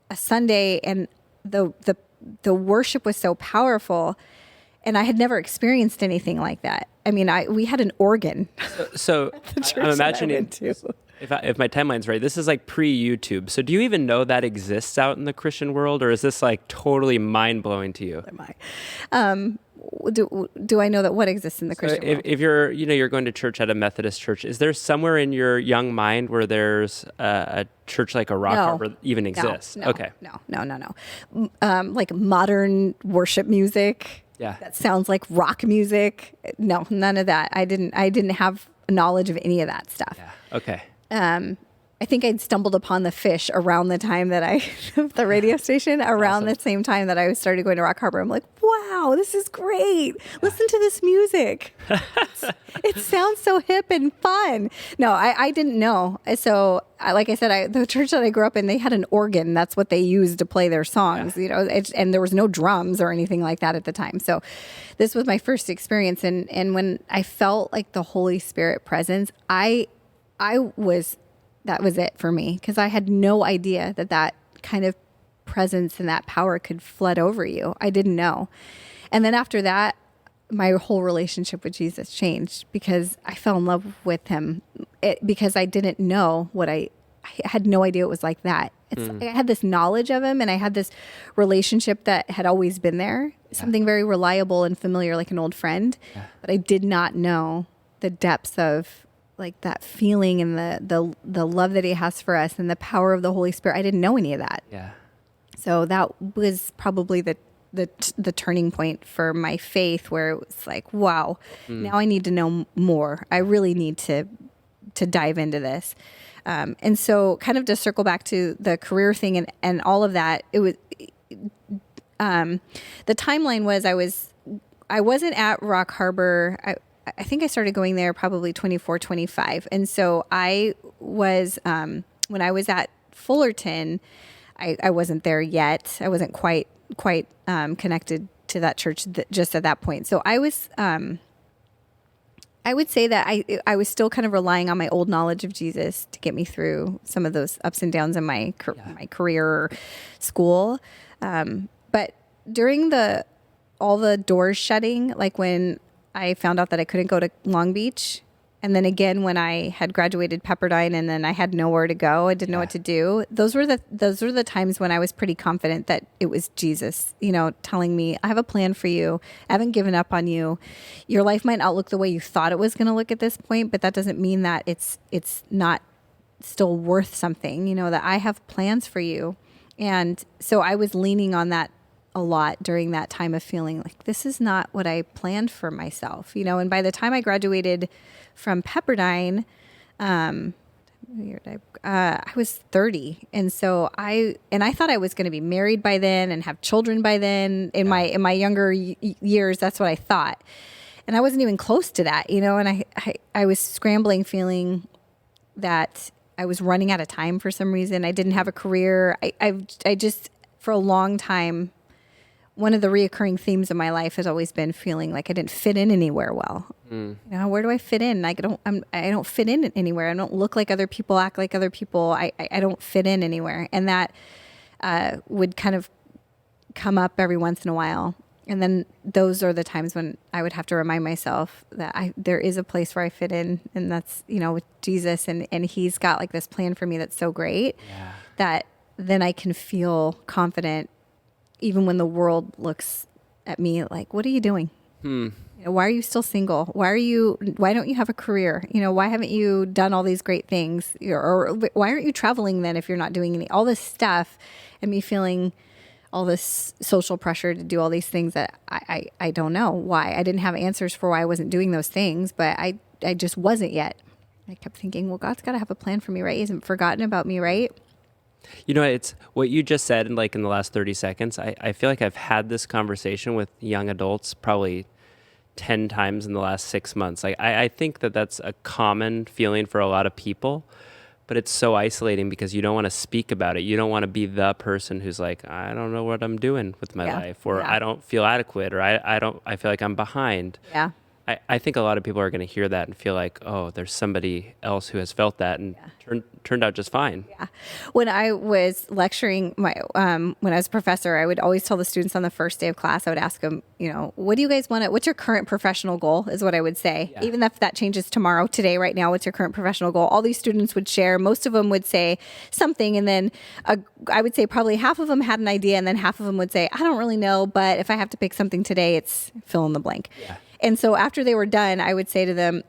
S2: a Sunday, and the worship was so powerful. And I had never experienced anything like that. I mean, we had an organ.
S1: So I'm imagining, if my timeline's right, this is like pre-YouTube. So do you even know that exists out in the Christian world, or is this like totally mind-blowing to you?
S2: Do I know that what exists in the Christian world?
S1: If you're going to church at a Methodist church, is there somewhere in your young mind where there's a church like a Rock Harbor even exists?
S2: No,
S1: okay.
S2: No. Like modern worship music.
S1: Yeah.
S2: That sounds like rock music. No, none of that. I didn't have knowledge of any of that stuff.
S1: Yeah. Okay.
S2: I think I'd stumbled upon the Fish around the time that the radio station, around the same time that I started going to Rock Harbor. I'm like, wow, this is great. Listen to this music. It sounds so hip and fun. No, I didn't know. So, like I said, the church that I grew up in, they had an organ. That's what they used to play their songs, and there was no drums or anything like that at the time. So this was my first experience. And when I felt like the Holy Spirit presence, I was that was it for me, because I had no idea that kind of presence and that power could flood over you. I didn't know. And then after that, my whole relationship with Jesus changed, because I fell in love with him because I didn't know I had no idea it was like that. I had this knowledge of him, and I had this relationship that had always been there, something very reliable and familiar, like an old friend. But I did not know the depths of like that feeling and the love that he has for us and the power of the Holy Spirit. I didn't know any of that.
S1: Yeah.
S2: So that was probably the turning point for my faith, where it was like, wow, now I need to know more. I really need to dive into this. And so kind of to circle back to the career thing and all of that, it was, the timeline was I wasn't at Rock Harbor. I think I started going there probably 24, 25. And so I was, when I was at Fullerton, I wasn't there yet. I wasn't quite connected to that church just at that point. So I was, I would say that I was still kind of relying on my old knowledge of Jesus to get me through some of those ups and downs in my career or school. But during all the doors shutting, like when I found out that I couldn't go to Long Beach, and then again when I had graduated Pepperdine and then I had nowhere to go, I didn't know what to do. Those were the times when I was pretty confident that it was Jesus, telling me, I have a plan for you. I haven't given up on you. Your life might not look the way you thought it was going to look at this point, but that doesn't mean that it's not still worth something, that I have plans for you. And so I was leaning on that a lot during that time of feeling like this is not what I planned for myself, and by the time I graduated from Pepperdine, I was 30. And so I thought I was going to be married by then and have children by then. In my younger years, that's what I thought. And I wasn't even close to that, and I was scrambling, feeling that I was running out of time for some reason. I didn't have a career. I just, for a long time, one of the reoccurring themes of my life has always been feeling like I didn't fit in anywhere well. Where do I fit in? I don't fit in anywhere. I don't look like other people, act like other people. I don't fit in anywhere. And that would kind of come up every once in a while. And then those are the times when I would have to remind myself that there is a place where I fit in, and that's, with Jesus, and he's got like this plan for me that's so great that then I can feel confident even when the world looks at me like, what are you doing? Why are you still single? Why don't you have a career? Why haven't you done all these great things? Or why aren't you traveling then if you're not doing all this stuff? And me feeling all this social pressure to do all these things that I don't know why. I didn't have answers for why I wasn't doing those things, but I just wasn't yet. I kept thinking, well, God's got to have a plan for me, right? He hasn't forgotten about me, right?
S1: It's what you just said in the last 30 seconds. I feel like I've had this conversation with young adults probably 10 times in the last 6 months. I think that's a common feeling for a lot of people, but it's so isolating because you don't want to speak about it. You don't want to be the person who's like, I don't know what I'm doing with my life, or I don't feel adequate, or I feel like I'm behind.
S2: Yeah.
S1: I think a lot of people are going to hear that and feel like, oh, there's somebody else who has felt that and turned out just fine.
S2: Yeah. When I was lecturing, when I was a professor, I would always tell the students on the first day of class, I would ask them, what do you guys want what's your current professional goal, is what I would say. Yeah. Even if that changes tomorrow, today, right now, what's your current professional goal? All these students would share. Most of them would say something. And then I would say probably half of them had an idea. And then half of them would say, I don't really know, but if I have to pick something today, it's fill in the blank. Yeah. And so after they were done, I would say to them,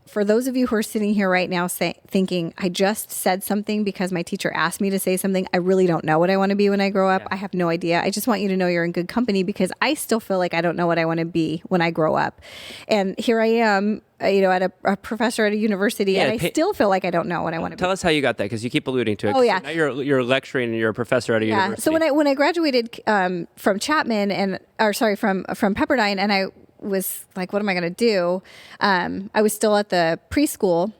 S2: for those of you who are sitting here right now thinking, I just said something because my teacher asked me to say something. I really don't know what I want to be when I grow up. Yeah. I have no idea. I just want you to know you're in good company, because I still feel like I don't know what I want to be when I grow up. And here I am, at a professor at a university, and I still feel like I don't know what I want to be.
S1: Tell us how you got that, because you keep alluding to it.
S2: Oh, yeah.
S1: So now you're lecturing and you're a professor at a university.
S2: So when I graduated from Chapman from Pepperdine, and I was like, what am I going to do? I was still at the preschool,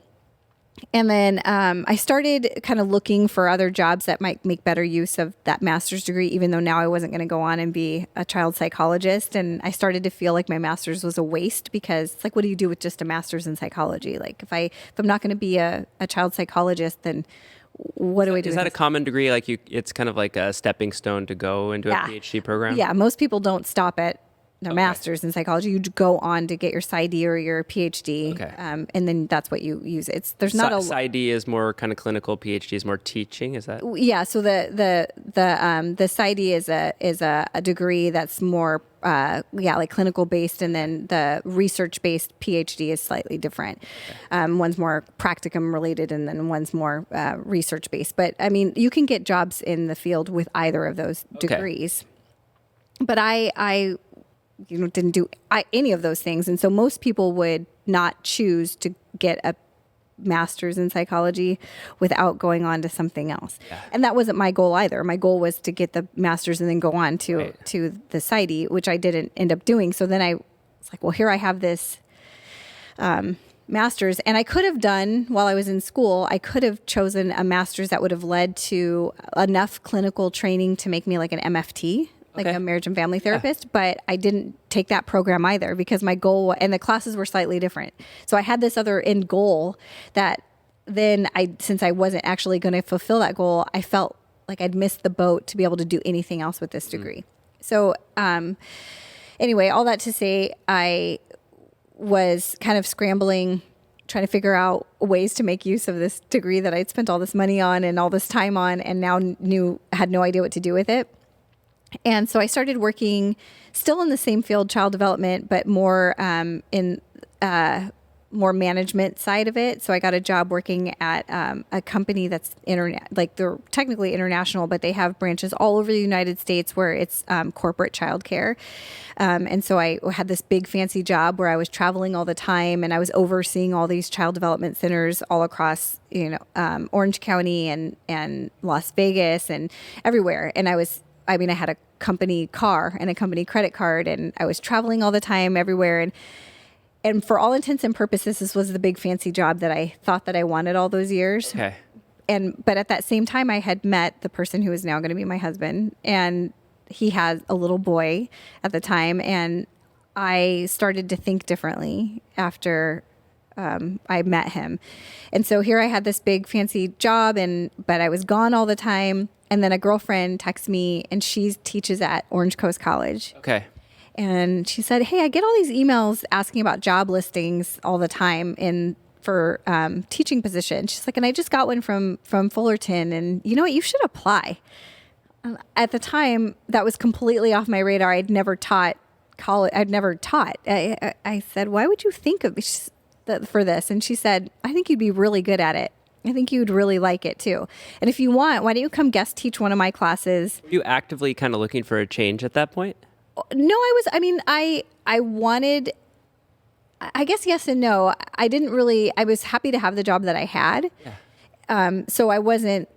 S2: And then I started kind of looking for other jobs that might make better use of that master's degree, even though now I wasn't going to go on and be a child psychologist. And I started to feel like my master's was a waste, because it's like, what do you do with just a master's in psychology? Like if I'm not going to be a child psychologist, then what do I do?
S1: Is that a common degree? Like it's kind of like a stepping stone to go into a PhD program?
S2: Yeah, most people don't stop at their master's in psychology. You go on to get your PsyD or your PhD, and then that's what you use. There's not a
S1: PsyD is more kind of clinical. PhD is more teaching. Is that?
S2: Yeah. So the PsyD is a degree that's more like clinical based, and then the research based PhD is slightly different. One's more practicum related, and then one's more research based. But I mean, you can get jobs in the field with either of those degrees. But I didn't do any of those things. And so most people would not choose to get a master's in psychology without going on to something else. Yeah. And that wasn't my goal either. My goal was to get the master's and then go on to the PsyD, which I didn't end up doing. So then I was like, well, here I have this master's. And I could have done, while I was in school, I could have chosen a master's that would have led to enough clinical training to make me like an MFT, like a marriage and family therapist, but I didn't take that program either, because my goal and the classes were slightly different. So I had this other end goal that then since I wasn't actually going to fulfill that goal, I felt like I'd missed the boat to be able to do anything else with this degree. So anyway, all that to say, I was kind of scrambling, trying to figure out ways to make use of this degree that I'd spent all this money on and all this time on, and now had no idea what to do with it. And so I started working still in the same field, child development, but more in more management side of it. So I got a job working at a company that's they're technically international, but they have branches all over the United States where it's corporate childcare. And so I had this big fancy job where I was traveling all the time, and I was overseeing all these child development centers all across, Orange County and Las Vegas and everywhere. And I had a company car and a company credit card, and I was traveling all the time everywhere. And for all intents and purposes, this was the big fancy job that I thought that I wanted all those years.
S1: Okay.
S2: But at that same time, I had met the person who is now going to be my husband, and he has a little boy at the time. And I started to think differently after I met him. And so here I had this big fancy job, but I was gone all the time. And then a girlfriend texts me, and she teaches at Orange Coast College.
S1: Okay.
S2: And she said, hey, I get all these emails asking about job listings all the time for teaching positions. She's like, and I just got one from Fullerton, and you know what? You should apply. At the time, that was completely off my radar. I'd never taught college. I'd never taught. I said, why would you think of for this? And she said, I think you'd be really good at it. I think you'd really like it too. And if you want, why don't you come guest teach one of my classes?
S1: Were you actively kind of looking for a change at that point?
S2: No, I wanted, I guess yes and no. I was happy to have the job that I had. Yeah. So I wasn't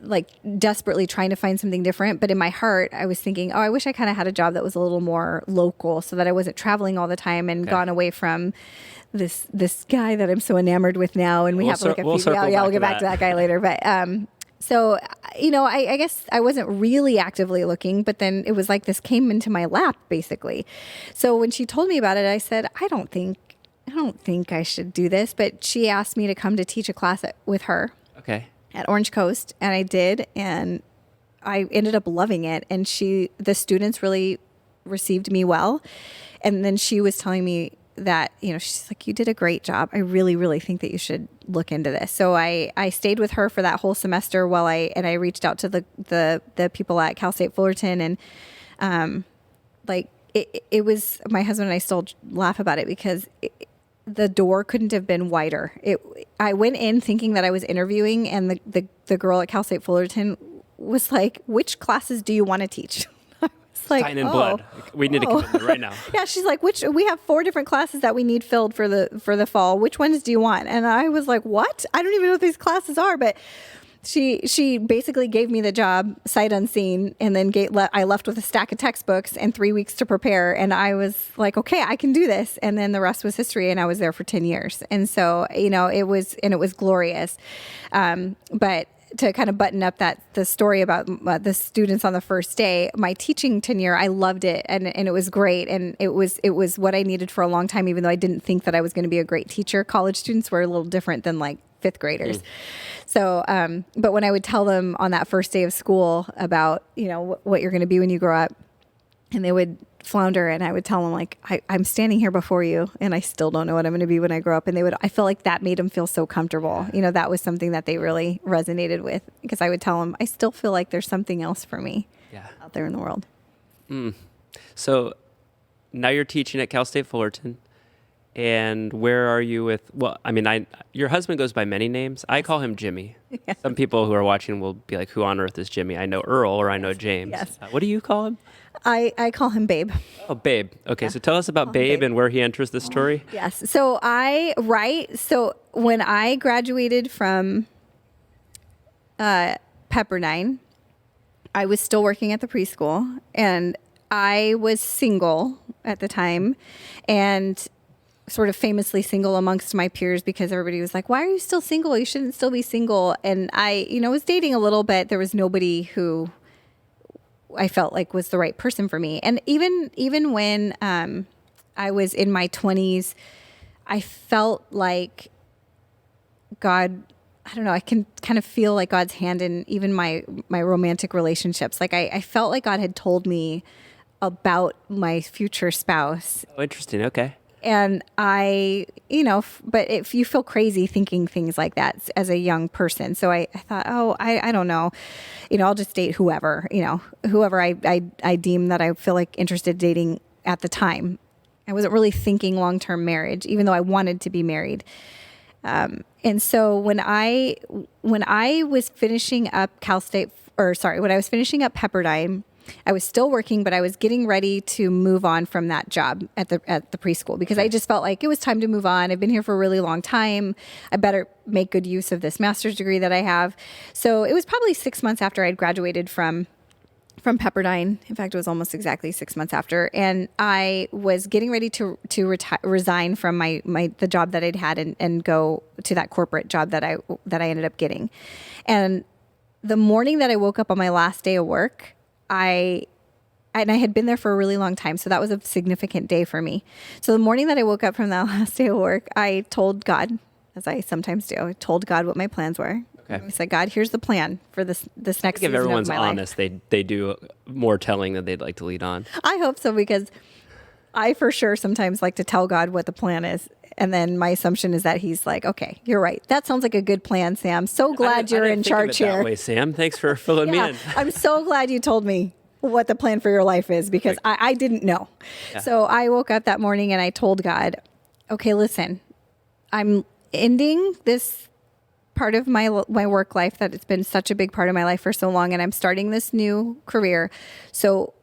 S2: like desperately trying to find something different, but in my heart, I was thinking, I wish I kind of had a job that was a little more local, so that I wasn't traveling all the time and gone away from this guy that I'm so enamored with now. And we'll get back to that guy later. But so I guess I wasn't really actively looking, but then it was like this came into my lap basically. So when she told me about it, I said, I don't think I should do this. But she asked me to come to teach a class with her. Okay. At Orange Coast, and I did, and I ended up loving it. And the students really received me well. And then she was telling me that, she's like, you did a great job. I really, really think that you should look into this. So I stayed with her for that whole semester while I reached out to the people at Cal State Fullerton, and it was, my husband and I still laugh about it because the door couldn't have been wider. I went in thinking that I was interviewing, and the girl at Cal State Fullerton was like, which classes do you want to teach? Like,
S1: Sign in blood. We need to come in right now.
S2: Yeah, she's like, we have 4 different classes that we need filled for the fall. Which ones do you want? And I was like, what? I don't even know what these classes are. But she basically gave me the job sight unseen, and then I left with a stack of textbooks and 3 weeks to prepare. And I was like, okay, I can do this. And then the rest was history. And I was there for 10 years. And so, it was glorious. But to kind of button up the story about the students on the first day, my teaching tenure, I loved it, and it was great, and it was what I needed for a long time, even though I didn't think that I was going to be a great teacher. College students were a little different than like fifth graders. So, but when I would tell them on that first day of school about, what you're going to be when you grow up, and they would flounder, and I would tell them like, I'm standing here before you, and I still don't know what I'm going to be when I grow up. And I felt like that made them feel so comfortable. That was something that they really resonated with, because I would tell them, I still feel like there's something else for me out there in the world.
S1: So now you're teaching at Cal State Fullerton. And where are you with, your husband goes by many names. I call him Jimmy. Yeah. Some people who are watching will be like, who on earth is Jimmy? I know Earl, or I know James. Yes. What do you call him?
S2: I call him Babe.
S1: Oh, Babe. Okay, so tell us about Babe and where he enters the story.
S2: Yes. So when I graduated from Pepperdine, I was still working at the preschool, and I was single at the time, and sort of famously single amongst my peers, because everybody was like, why are you still single? You shouldn't still be single. And I, was dating a little bit. There was nobody who I felt like was the right person for me. And even when I was in my 20s, I felt like God, I don't know, I can kind of feel like God's hand in even my romantic relationships. Like I felt like God had told me about my future spouse.
S1: Oh, interesting. Okay.
S2: And I, but if you feel crazy thinking things like that as a young person. So I thought, I don't know, I'll just date whoever I deem that I feel like interested dating at the time. I wasn't really thinking long-term marriage, even though I wanted to be married. And so when I was finishing up when I was finishing up Pepperdine, I was still working, but I was getting ready to move on from that job at the preschool, because I just felt like it was time to move on. I've been here for a really long time. I better make good use of this master's degree that I have. So it was probably 6 months after I'd graduated from Pepperdine. In fact, it was almost exactly 6 months after. And I was getting ready to resign from the job that I'd had and go to that corporate job that I ended up getting. And the morning that I woke up on my last day of work, I had been there for a really long time. So that was a significant day for me. So the morning that I woke up from that last day of work, I told God, as I sometimes do, I told God what my plans were. Okay. I said, God, here's the plan for this next season of my life.
S1: If everyone's honest, they do more telling than they'd like to lead on.
S2: I hope so, because I for sure sometimes like to tell God what the plan is. And then my assumption is that he's like, okay, you're right. That sounds like a good plan, Sam. So glad you're in charge here.
S1: That way, Sam. Thanks for filling me in.
S2: I'm so glad you told me what the plan for your life is, because I didn't know. Yeah. So I woke up that morning and I told God, okay, listen, I'm ending this part of my work life that it's been such a big part of my life for so long, and I'm starting this new career. So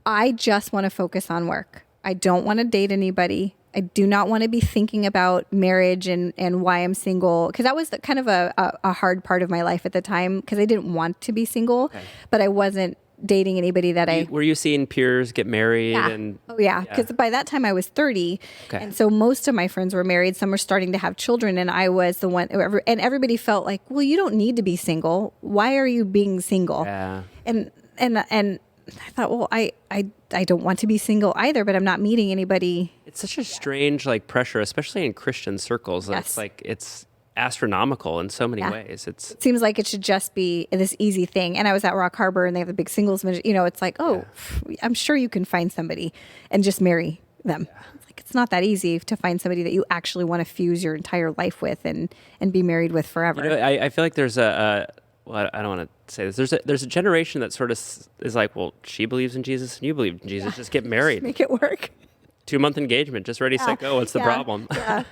S2: I just want to focus on work. I don't want to date anybody. I do not want to be thinking about marriage and why I'm single, because that was kind of a hard part of my life at the time, because I didn't want to be single, but I wasn't dating anybody that
S1: Were you seeing peers get married?
S2: Yeah. Because by that time I was 30, and so most of my friends were married. Some were starting to have children, and I was the one, and everybody felt like, well, you don't need to be single. Why are you being single? Yeah. And I thought, well, I don't want to be single either, but I'm not meeting anybody.
S1: It's such a strange pressure, especially in Christian circles. Yes. It's astronomical in so many ways. It
S2: seems like it should just be this easy thing. And I was at Rock Harbor, and they have the big singles, it's like, I'm sure you can find somebody and just marry them. Yeah. It's not that easy to find somebody that you actually want to fuse your entire life with and be married with forever.
S1: I feel like there's I don't want to say this. There's a generation that sort of is like, well, she believes in Jesus and you believe in Jesus. Just get married.
S2: Just make it work.
S1: 2-month engagement. Just ready, set, go. What's the problem?
S2: I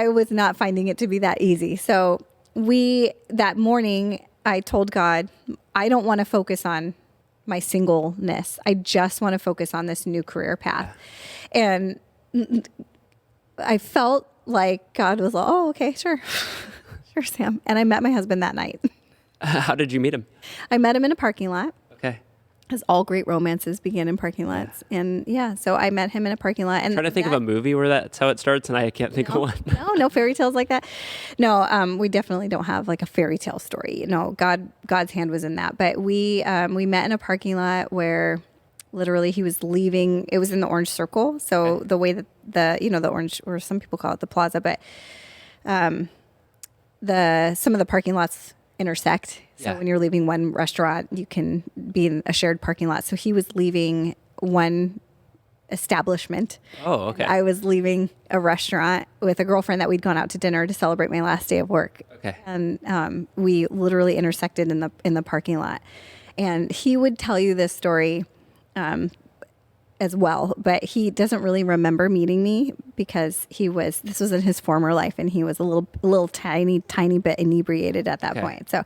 S2: was not finding it to be that easy. So that morning, I told God, I don't want to focus on my singleness. I just want to focus on this new career path. And I felt like God was like, oh, okay, sure. Sure, Sam. And I met my husband that night.
S1: How did you meet him?
S2: I met him in a parking lot.
S1: Okay.
S2: Because all great romances begin in parking lots. Yeah. And yeah, so I met him in a parking lot. And
S1: I'm trying to think of a movie where that's how it starts, and I can't think of one.
S2: No fairy tales like that. No, we definitely don't have like a fairy tale story. God's hand was in that. But we met in a parking lot where literally he was leaving. It was in the orange circle. So the way that the orange, or some people call it the plaza, but some of the parking lots intersect. So when you're leaving one restaurant, you can be in a shared parking lot. So he was leaving one establishment.
S1: Oh, okay.
S2: I was leaving a restaurant with a girlfriend that we'd gone out to dinner to celebrate my last day of work.
S1: Okay.
S2: And we literally intersected in the parking lot. And he would tell you this story as well, but he doesn't really remember meeting me because this was in his former life, and he was a little tiny bit inebriated at that point. So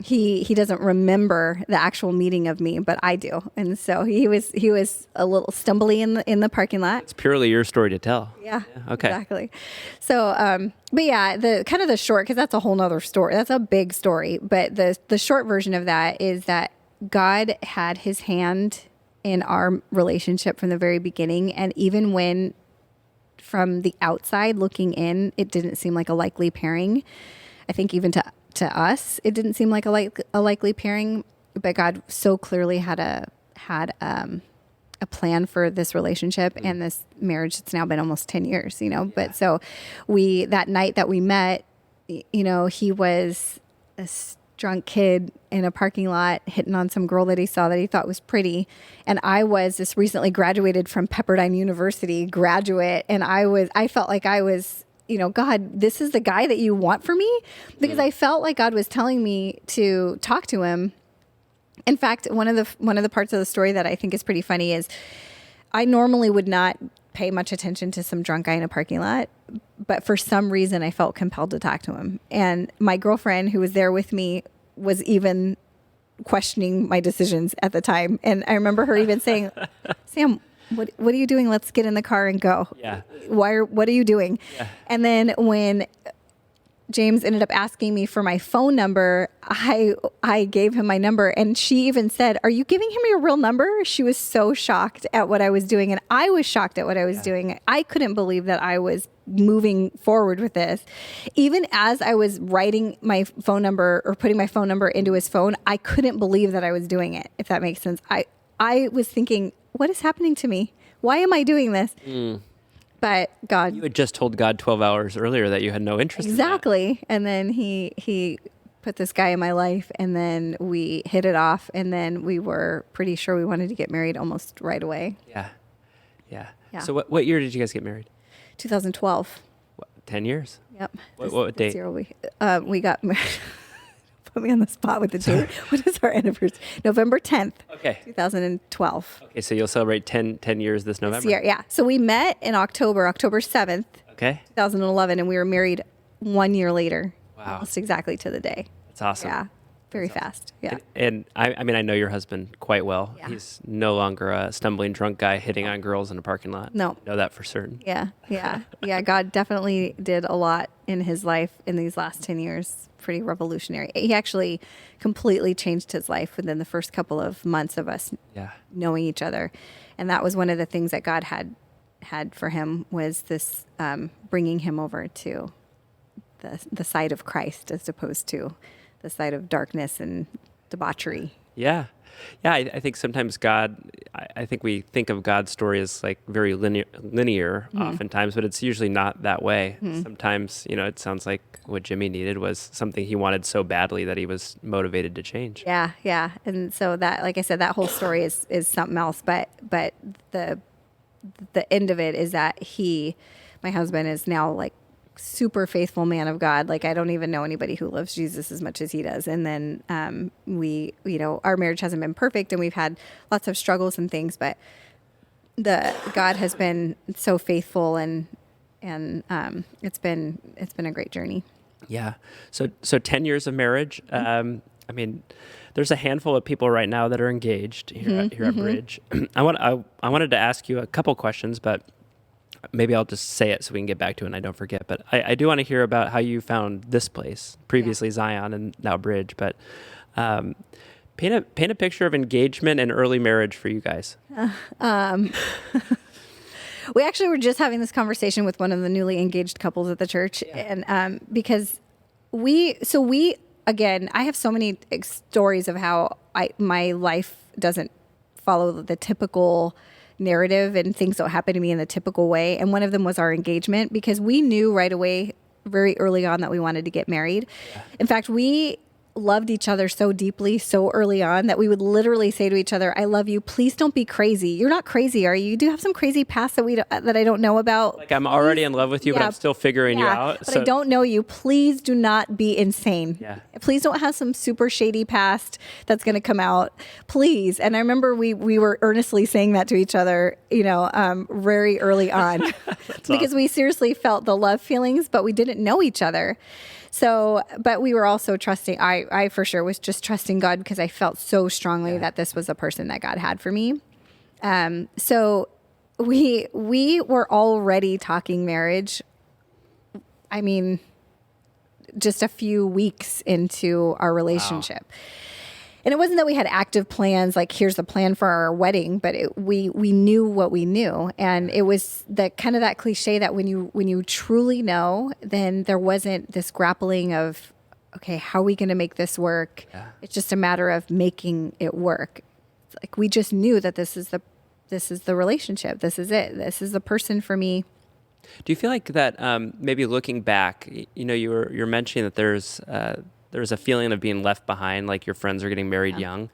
S2: he doesn't remember the actual meeting of me, but I do. And so he was a little stumbly in the parking lot.
S1: It's purely your story to tell.
S2: Yeah.
S1: Okay.
S2: Exactly. So, but yeah, the kind of the short, because that's a whole nother story. That's a big story. But the short version of that is that God had his hand in our relationship from the very beginning. And even when from the outside looking in, it didn't seem like a likely pairing. I think even to us, it didn't seem like a likely pairing, but God so clearly had a plan for this relationship and this marriage. It's now been almost 10 years, but so that night that we met, he was a drunk kid in a parking lot hitting on some girl that he saw that he thought was pretty. And I was this recently graduated from Pepperdine University graduate. And I felt like I was, God, this is the guy that you want for me? Because I felt like God was telling me to talk to him. In fact, one of the parts of the story that I think is pretty funny is I normally would not pay much attention to some drunk guy in a parking lot, but for some reason I felt compelled to talk to him. And my girlfriend who was there with me was even questioning my decisions at the time. And I remember her even saying, Sam, what are you doing? Let's get in the car and go.
S1: Yeah.
S2: What are you doing? Yeah. And then when James ended up asking me for my phone number, I gave him my number, and she even said, "Are you giving him your real number?" She was so shocked at what I was doing, and I was shocked at what I was doing. I couldn't believe that I was moving forward with this. Even as I was writing my phone number or putting my phone number into his phone, I couldn't believe that I was doing it, if that makes sense. I was thinking, what is happening to me? Why am I doing this? But God,
S1: you had just told God 12 hours earlier that you had no interest
S2: exactly.
S1: in that.
S2: And then he put this guy in my life, and then we hit it off, and then we were pretty sure we wanted to get married almost right away.
S1: Yeah. So what year did you guys get married?
S2: 2012.
S1: 10 years?
S2: Yep.
S1: What date?
S2: We got married. Put me on the spot with the date. What is our anniversary? November 10th, 2012.
S1: Okay, so you'll celebrate 10 years this November.
S2: This year, yeah. So we met in October 7th, 2011, and we were married 1 year later.
S1: Wow.
S2: Almost exactly to the day.
S1: That's awesome.
S2: Yeah. Very fast. Yeah.
S1: And I mean, I know your husband quite well.
S2: Yeah.
S1: He's no longer a stumbling drunk guy hitting on girls in a parking lot.
S2: No.
S1: I know that for certain.
S2: Yeah. God definitely did a lot in his life in these last 10 years. Pretty revolutionary. He actually completely changed his life within the first couple of months of us knowing each other. And that was one of the things that God had for him, was this bringing him over to the side of Christ as opposed to the side of darkness and debauchery.
S1: Yeah. I think sometimes I think we think of God's story as like very linear oftentimes, but it's usually not that way. Sometimes, it sounds like what Jimmy needed was something he wanted so badly that he was motivated to change.
S2: Yeah. And so that, like I said, that whole story is something else, but the end of it is that my husband is now like super faithful man of God. Like, I don't even know anybody who loves Jesus as much as he does. And then our marriage hasn't been perfect, and we've had lots of struggles and things, but God has been so faithful, and it's been a great journey.
S1: Yeah. So 10 years of marriage. I mean, there's a handful of people right now that are engaged here at Bridge. I wanted to ask you a couple questions, but maybe I'll just say it so we can get back to it and I don't forget. But I do want to hear about how you found this place, previously Zion and now Bridge. But paint a picture of engagement and early marriage for you guys.
S2: We actually were just having this conversation with one of the newly engaged couples at the church, and because again, I have so many stories of how my life doesn't follow the typical narrative and things don't happen to me in the typical way. And one of them was our engagement, because we knew right away, very early on, that we wanted to get married. Yeah. In fact, we loved each other so deeply, so early on, that we would literally say to each other, "I love you. Please don't be crazy. You're not crazy, are you? You do have some crazy past that I don't know about.
S1: Like, I'm already in love with you, but I'm still figuring you out.
S2: But I don't know you. Please do not be insane.
S1: Yeah.
S2: Please don't have some super shady past that's going to come out. Please." And I remember we were earnestly saying that to each other, very early on, because we seriously felt the love feelings, but we didn't know each other. So, but we were also trusting, I for sure was just trusting God, because I felt so strongly that this was the person that God had for me. So we were already talking marriage. I mean, just a few weeks into our relationship. Wow. And it wasn't that we had active plans, like here's the plan for our wedding, but we knew what we knew. And it was that cliche that when you truly know, then there wasn't this grappling of, okay, how are we going to make this work? Yeah. It's just a matter of making it work. It's like we just knew that this is the relationship. This is it. This is the person for me.
S1: Do you feel like that maybe looking back, you're mentioning that there's a feeling of being left behind, like your friends are getting married young.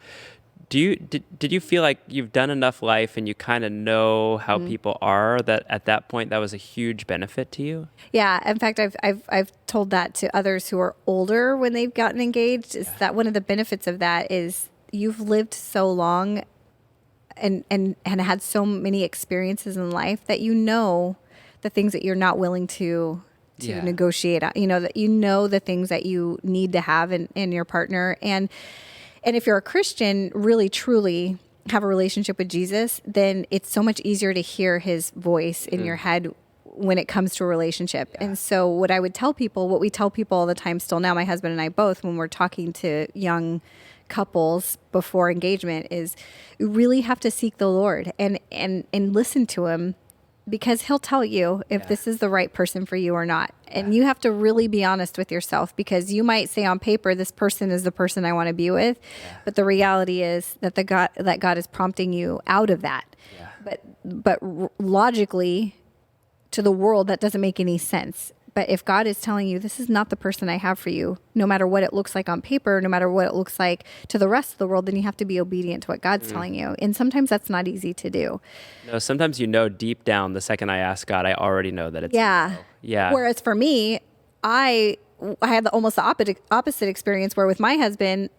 S1: Did you feel like you've done enough life and you kind of know how people are, that at that point that was a huge benefit to you?
S2: Yeah. In fact, I've told that to others who are older when they've gotten engaged, is that one of the benefits of that is you've lived so long and had so many experiences in life that you know the things that you're not willing to negotiate, that the things that you need to have in your partner. And if you're a Christian, really, truly have a relationship with Jesus, then it's so much easier to hear his voice in your head when it comes to a relationship. Yeah. And so what we tell people all the time still now, my husband and I both, when we're talking to young couples before engagement, is you really have to seek the Lord and listen to him, because he'll tell you if this is the right person for you or not. And you have to really be honest with yourself, because you might say on paper, this person is the person I want to be with. Yeah. But the reality is that God is prompting you out of that. Yeah. But logically, to the world, that doesn't make any sense. But if God is telling you, this is not the person I have for you, no matter what it looks like on paper, no matter what it looks like to the rest of the world, then you have to be obedient to what God's telling you. And sometimes that's not easy to do. No,
S1: sometimes deep down, the second I ask God, I already know that it's
S2: no.
S1: Yeah.
S2: Whereas for me, I had almost the opposite experience, where with my husband,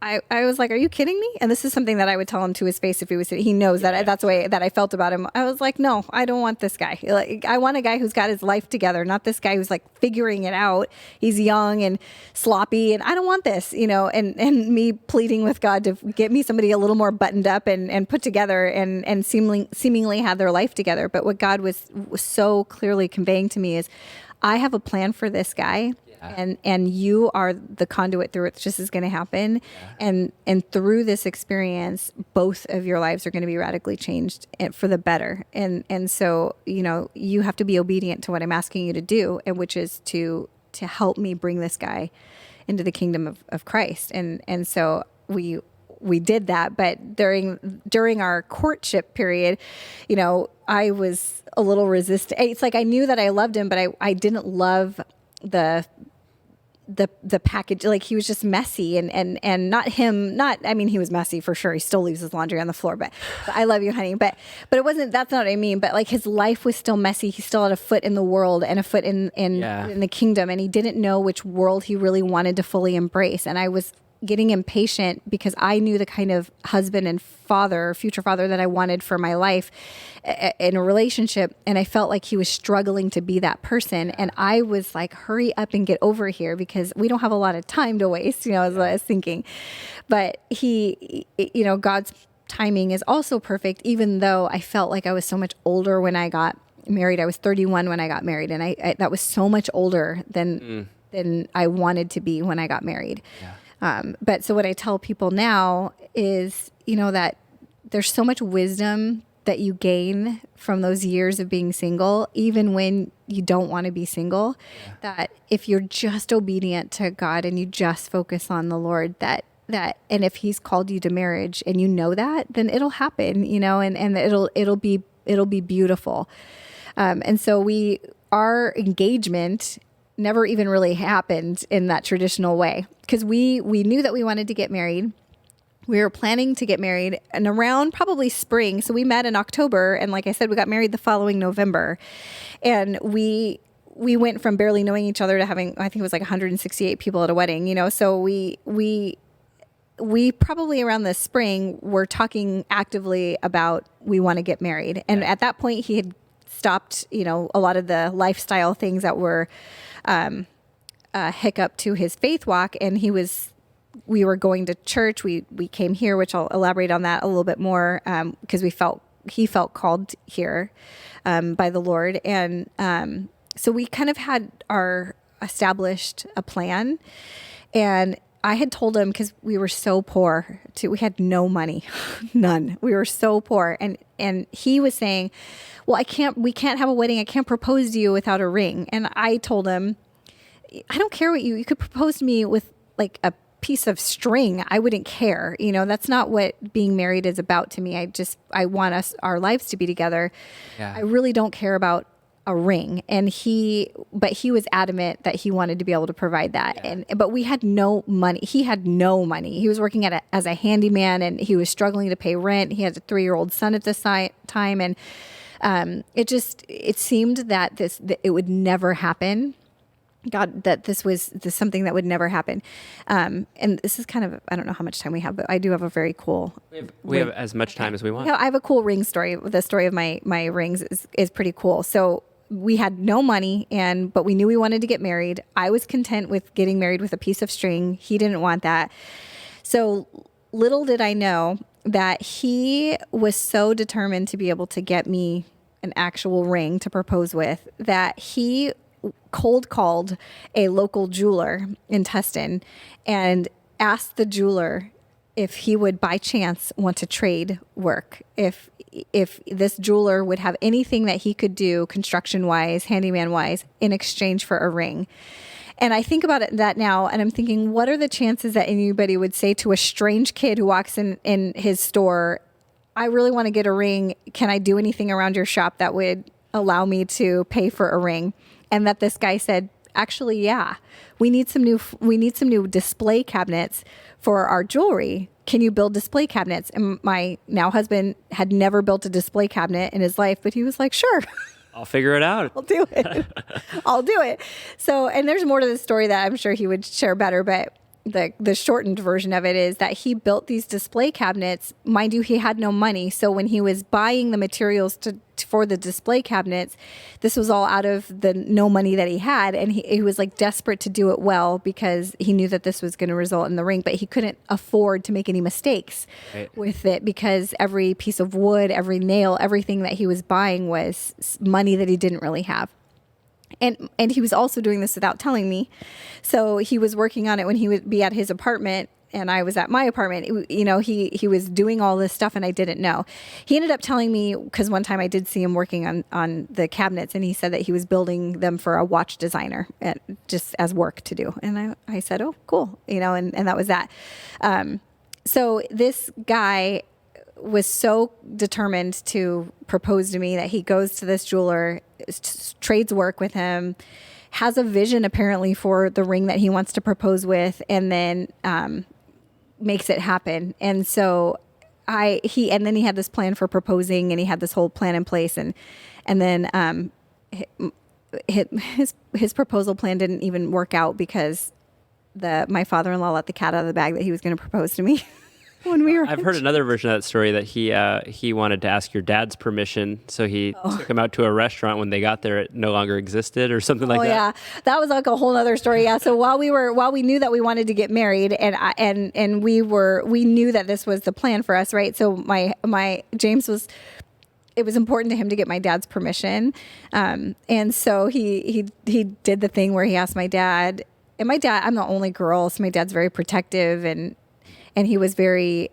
S2: I was like, "Are you kidding me?" And this is something that I would tell him to his face if he was. He knows that's the way that I felt about him. I was like, "No, I don't want this guy. Like, I want a guy who's got his life together, not this guy who's like figuring it out. He's young and sloppy, and I don't want this, And me pleading with God to get me somebody a little more buttoned up and put together and seemingly have their life together. But what God was so clearly conveying to me is, I have a plan for this guy. And you are the conduit through which this is going to happen. Yeah. And through this experience, both of your lives are going to be radically changed for the better. And so, you have to be obedient to what I'm asking you to do, and which is to help me bring this guy into the kingdom of Christ. And so we did that. But during our courtship period, I was a little resistant. It's like I knew that I loved him, but I didn't love the package. Like, he was just messy and he was messy for sure. He still leaves his laundry on the floor, but I love you, honey. But it wasn't, that's not what I mean. But like, his life was still messy. He still had a foot in the world and a foot in the kingdom. And he didn't know which world he really wanted to fully embrace. And I was getting impatient, because I knew the kind of husband and future father that I wanted for my life in a relationship. And I felt like he was struggling to be that person. And I was like, hurry up and get over here, because we don't have a lot of time to waste, is what I was thinking. But God's timing is also perfect, even though I felt like I was so much older when I got married. I was 31 when I got married, and I that was so much older than I wanted to be when I got married. But so what I tell people now is, that there's so much wisdom that you gain from those years of being single, even when you don't want to be single, that if you're just obedient to God and you just focus on the Lord, that and if he's called you to marriage and that, then it'll happen, and it'll be beautiful. And so our engagement never even really happened in that traditional way, because we knew that we wanted to get married. We were planning to get married and around probably spring. So we met in October, and like I said, we got married the following November. And we went from barely knowing each other to having, I think it was like 168 people at a wedding, so we probably around the spring were talking actively about we want to get married. And at that point he had stopped, a lot of the lifestyle things that were a hiccup to his faith walk. And we were going to church. We came here, which I'll elaborate on that a little bit more, because he felt called here by the Lord. And so we kind of had established a plan. And I had told him, because we were so poor, we had no money, none. We were so poor. And he was saying, well, we can't have a wedding. I can't propose to you without a ring. And I told him, I don't care what you could propose to me with like a piece of string. I wouldn't care. That's not what being married is about to me. I want our lives to be together. Yeah. I really don't care about a ring. But he was adamant that he wanted to be able to provide that. Yeah. But we had no money. He had no money. He was working as a handyman, and he was struggling to pay rent. He had a 3-year-old son at this time. And it seemed that it would never happen. God, that this was something that would never happen. And this is kind of, I don't know how much time we have, but I do have a very cool.
S1: We have as much time as we want.
S2: I have a cool ring story. The story of my rings is pretty cool. So we had no money, but we knew we wanted to get married. I was content with getting married with a piece of string. He didn't want that. So little did I know that he was so determined to be able to get me an actual ring to propose with, that he cold called a local jeweler in Tustin and asked the jeweler if he would by chance want to trade work, if this jeweler would have anything that he could do construction wise, handyman wise, in exchange for a ring. And I think about that now, and I'm thinking, what are the chances that anybody would say to a strange kid who walks in his store, I really want to get a ring. Can I do anything around your shop that would allow me to pay for a ring? And that this guy said, actually, yeah, we need some new display cabinets for our jewelry. Can you build display cabinets? And my now husband had never built a display cabinet in his life, but he was like, sure.
S1: I'll figure it out.
S2: I'll do it. I'll do it. So, and there's more to the story that I'm sure he would share better, but the shortened version of it is that he built these display cabinets. Mind you, he had no money. So when he was buying the materials for the display cabinets, this was all out of the no money that he had. And he was like desperate to do it well, because he knew that this was going to result in the ring, but he couldn't afford to make any mistakes with it, because every piece of wood, every nail, everything that he was buying was money that he didn't really have. And he was also doing this without telling me. So he was working on it when he would be at his apartment and I was at my apartment. He was doing all this stuff and I didn't know. He ended up telling me, because one time I did see him working on the cabinets, and he said that he was building them for a watch designer, just as work to do. And I said, oh, cool. And that was that. So this guy was so determined to propose to me that he goes to this jeweler, trades work with him, has a vision apparently for the ring that he wants to propose with, and then makes it happen. And so he had this plan for proposing, and he had this whole plan in place, and then his proposal plan didn't even work out, because my father-in-law let the cat out of the bag that he was going to propose to me. When we were
S1: I've heard another version of that story, that he wanted to ask your dad's permission, so he took him out to a restaurant. When they got there, it no longer existed, or something like that. Oh yeah,
S2: that was like a whole other story. Yeah. So while we knew that we wanted to get married, and we knew that this was the plan for us, right? So my James was it was important to him to get my dad's permission. And so he did the thing where he asked my dad, and my dad, I'm the only girl, so my dad's very protective, and he was very,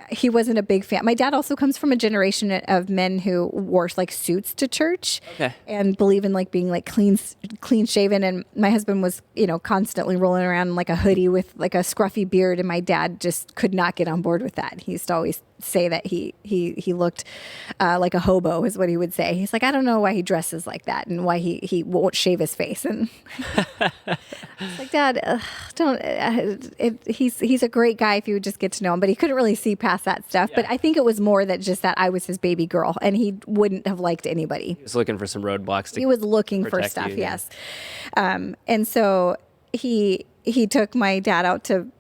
S2: he wasn't a big fan. My dad also comes from a generation of men who wore like suits to church, and believe in like being like clean shaven. And my husband was, constantly rolling around in like a hoodie with like a scruffy beard. And my dad just could not get on board with that. He used to always say that he looked like a hobo, is what he would say. He's like, I don't know why he dresses like that and why he won't shave his face. And I was like, Dad, don't. He's a great guy if you would just get to know him, but he couldn't really see past that stuff. Yeah. But I think it was more that just that I was his baby girl, and he wouldn't have liked anybody.
S1: He was looking for some roadblocks.
S2: He was looking for stuff, you, yes. And so he took my dad out to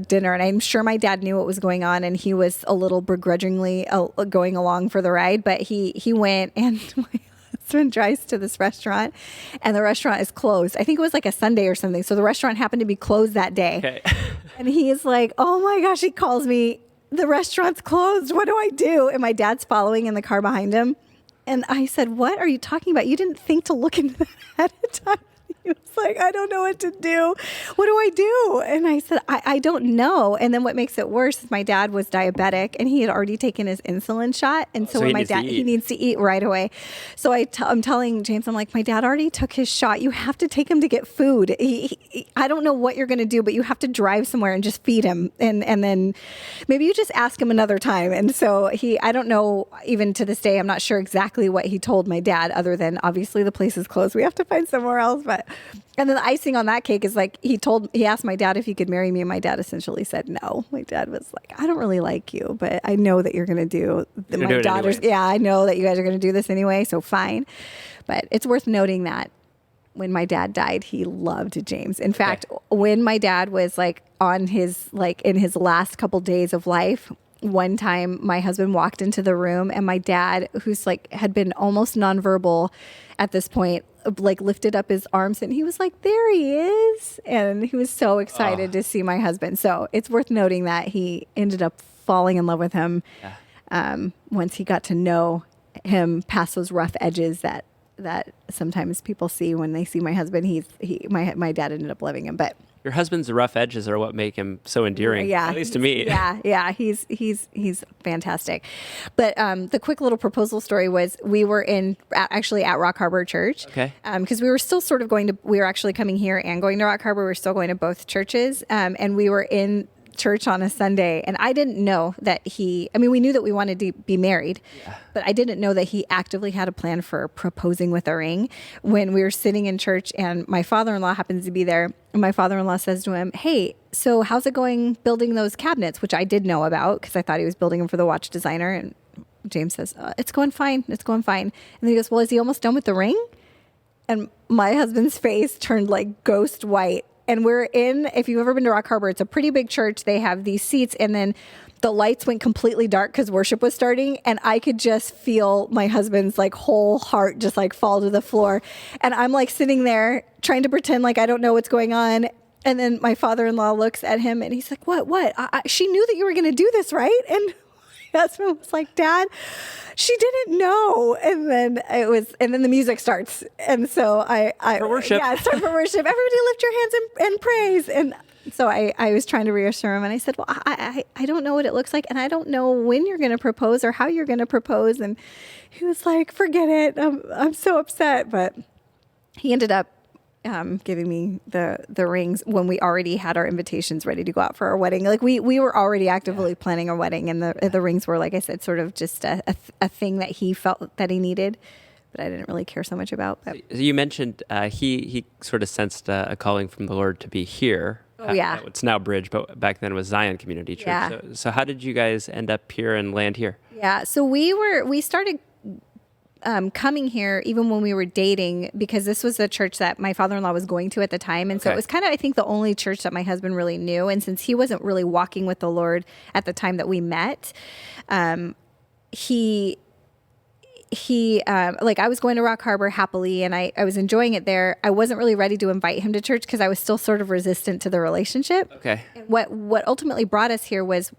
S2: dinner, and I'm sure my dad knew what was going on, and he was a little begrudgingly going along for the ride, but he went, and my husband drives to this restaurant, and the restaurant is closed. I think it was like a Sunday or something, so the restaurant happened to be closed that day. Okay. And he's like, oh my gosh, he calls me, the restaurant's closed, what do I do? And my dad's following in the car behind him, and I said, what are you talking about? You didn't think to look into that ahead of time. He was like, I don't know what to do. What do I do? And I said, I don't know. And then what makes it worse is my dad was diabetic, and he had already taken his insulin shot. And so when my dad, he needs to eat right away. So I'm telling James, I'm like, my dad already took his shot. You have to take him to get food. I don't know what you're going to do, but you have to drive somewhere and just feed him. And then maybe you just ask him another time. And so I don't know, even to this day, I'm not sure exactly what he told my dad, other than obviously the place is closed. We have to find somewhere else. And then the icing on that cake is like, he asked my dad if he could marry me, and my dad essentially said no. My dad was like, I don't really like you, but I know that you're going to do my daughter's. Yeah, I know that you guys are going to do this anyway, so fine. But it's worth noting that when my dad died, he loved James. In fact, when my dad was like in his last couple days of life, one time my husband walked into the room, and my dad, who's like had been almost nonverbal at this point, like lifted up his arms, and he was like, there he is. And he was so excited to see my husband. So it's worth noting that he ended up falling in love with him once he got to know him past those rough edges that sometimes people see when they see my husband. My dad ended up loving him. But
S1: your husband's rough edges are what make him so endearing, at least to me.
S2: Yeah, he's fantastic. But the quick little proposal story was, we were actually at Rock Harbor Church. Okay. Because we were still sort of we were actually coming here and going to Rock Harbor. We were still going to both churches. And we were in church on a Sunday, and I didn't know that we knew that we wanted to be married, but I didn't know that he actively had a plan for proposing with a ring. When we were sitting in church, and my father-in-law happens to be there, and my father-in-law says to him, hey, so how's it going building those cabinets, which I did know about because I thought he was building them for the watch designer. And James says, it's going fine. And then he goes, well, is he almost done with the ring? And my husband's face turned like ghost white. And if you've ever been to Rock Harbor, it's a pretty big church. They have these seats, and then the lights went completely dark because worship was starting. And I could just feel my husband's like whole heart just like fall to the floor. And I'm like sitting there trying to pretend like I don't know what's going on. And then my father-in-law looks at him, and he's like, what? She knew that you were going to do this, right? And my husband was like, Dad, she didn't know. And then the music starts. And so
S1: for worship.
S2: Yeah, it's time for worship. Everybody lift your hands and praise. And so I was trying to reassure him, and I said, well, I don't know what it looks like, and I don't know when you're going to propose or how you're going to propose. And he was like, forget it. I'm so upset. But he ended up giving me the rings when we already had our invitations ready to go out for our wedding. Like we were already actively planning our wedding, and the rings were, like I said, sort of just a thing that he felt that he needed, but I didn't really care so much about. But.
S1: You mentioned he sort of sensed a calling from the Lord to be here.
S2: Oh, yeah.
S1: It's now Bridge, but back then it was Zion Community Church. Yeah. So how did you guys end up here and land here?
S2: Yeah, so we started coming here even when we were dating, because this was a church that my father-in-law was going to at the time. And so it was kind of, I think, the only church that my husband really knew. And since he wasn't really walking with the Lord at the time that we met, he like, I was going to Rock Harbor happily, and I was enjoying it there. I wasn't really ready to invite him to church because I was still sort of resistant to the relationship. Okay. And what ultimately brought us here was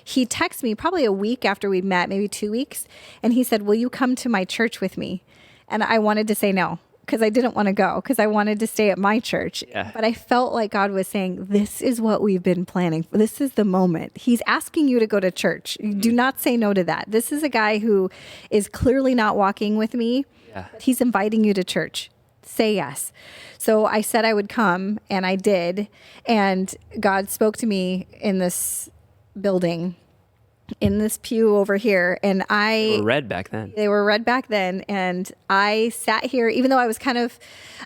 S2: he texted me probably a week after we'd met, maybe 2 weeks. And he said, will you come to my church with me? And I wanted to say no, because I didn't want to go, because I wanted to stay at my church.
S1: Yeah.
S2: But I felt like God was saying, this is what we've been planning. This is the moment. He's asking you to go to church. Do not say no to that. This is a guy who is clearly not walking with me.
S1: Yeah.
S2: But he's inviting you to church. Say yes. So I said I would come, and I did. And God spoke to me in this building, in this pew over here. And
S1: They were red back then.
S2: They were red back then. And I sat here, even though I was kind of,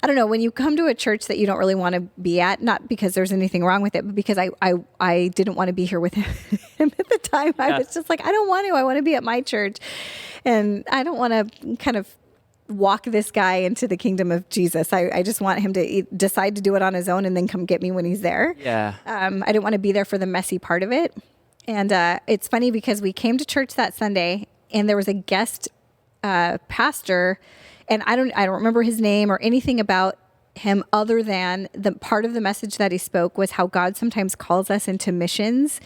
S2: I don't know, when you come to a church that you don't really want to be at, not because there's anything wrong with it, but because I didn't want to be here with him at the time. I was just like, I don't want to. I want to be at my church. And I don't want to kind of walk this guy into the kingdom of Jesus. I just want him to decide to do it on his own and then come get me when he's there.
S1: Yeah.
S2: I didn't want to be there for the messy part of it. And it's funny because we came to church that Sunday, and there was a guest pastor, and I don't remember his name or anything about him other than the part of the message that he spoke was how God sometimes calls us into missions,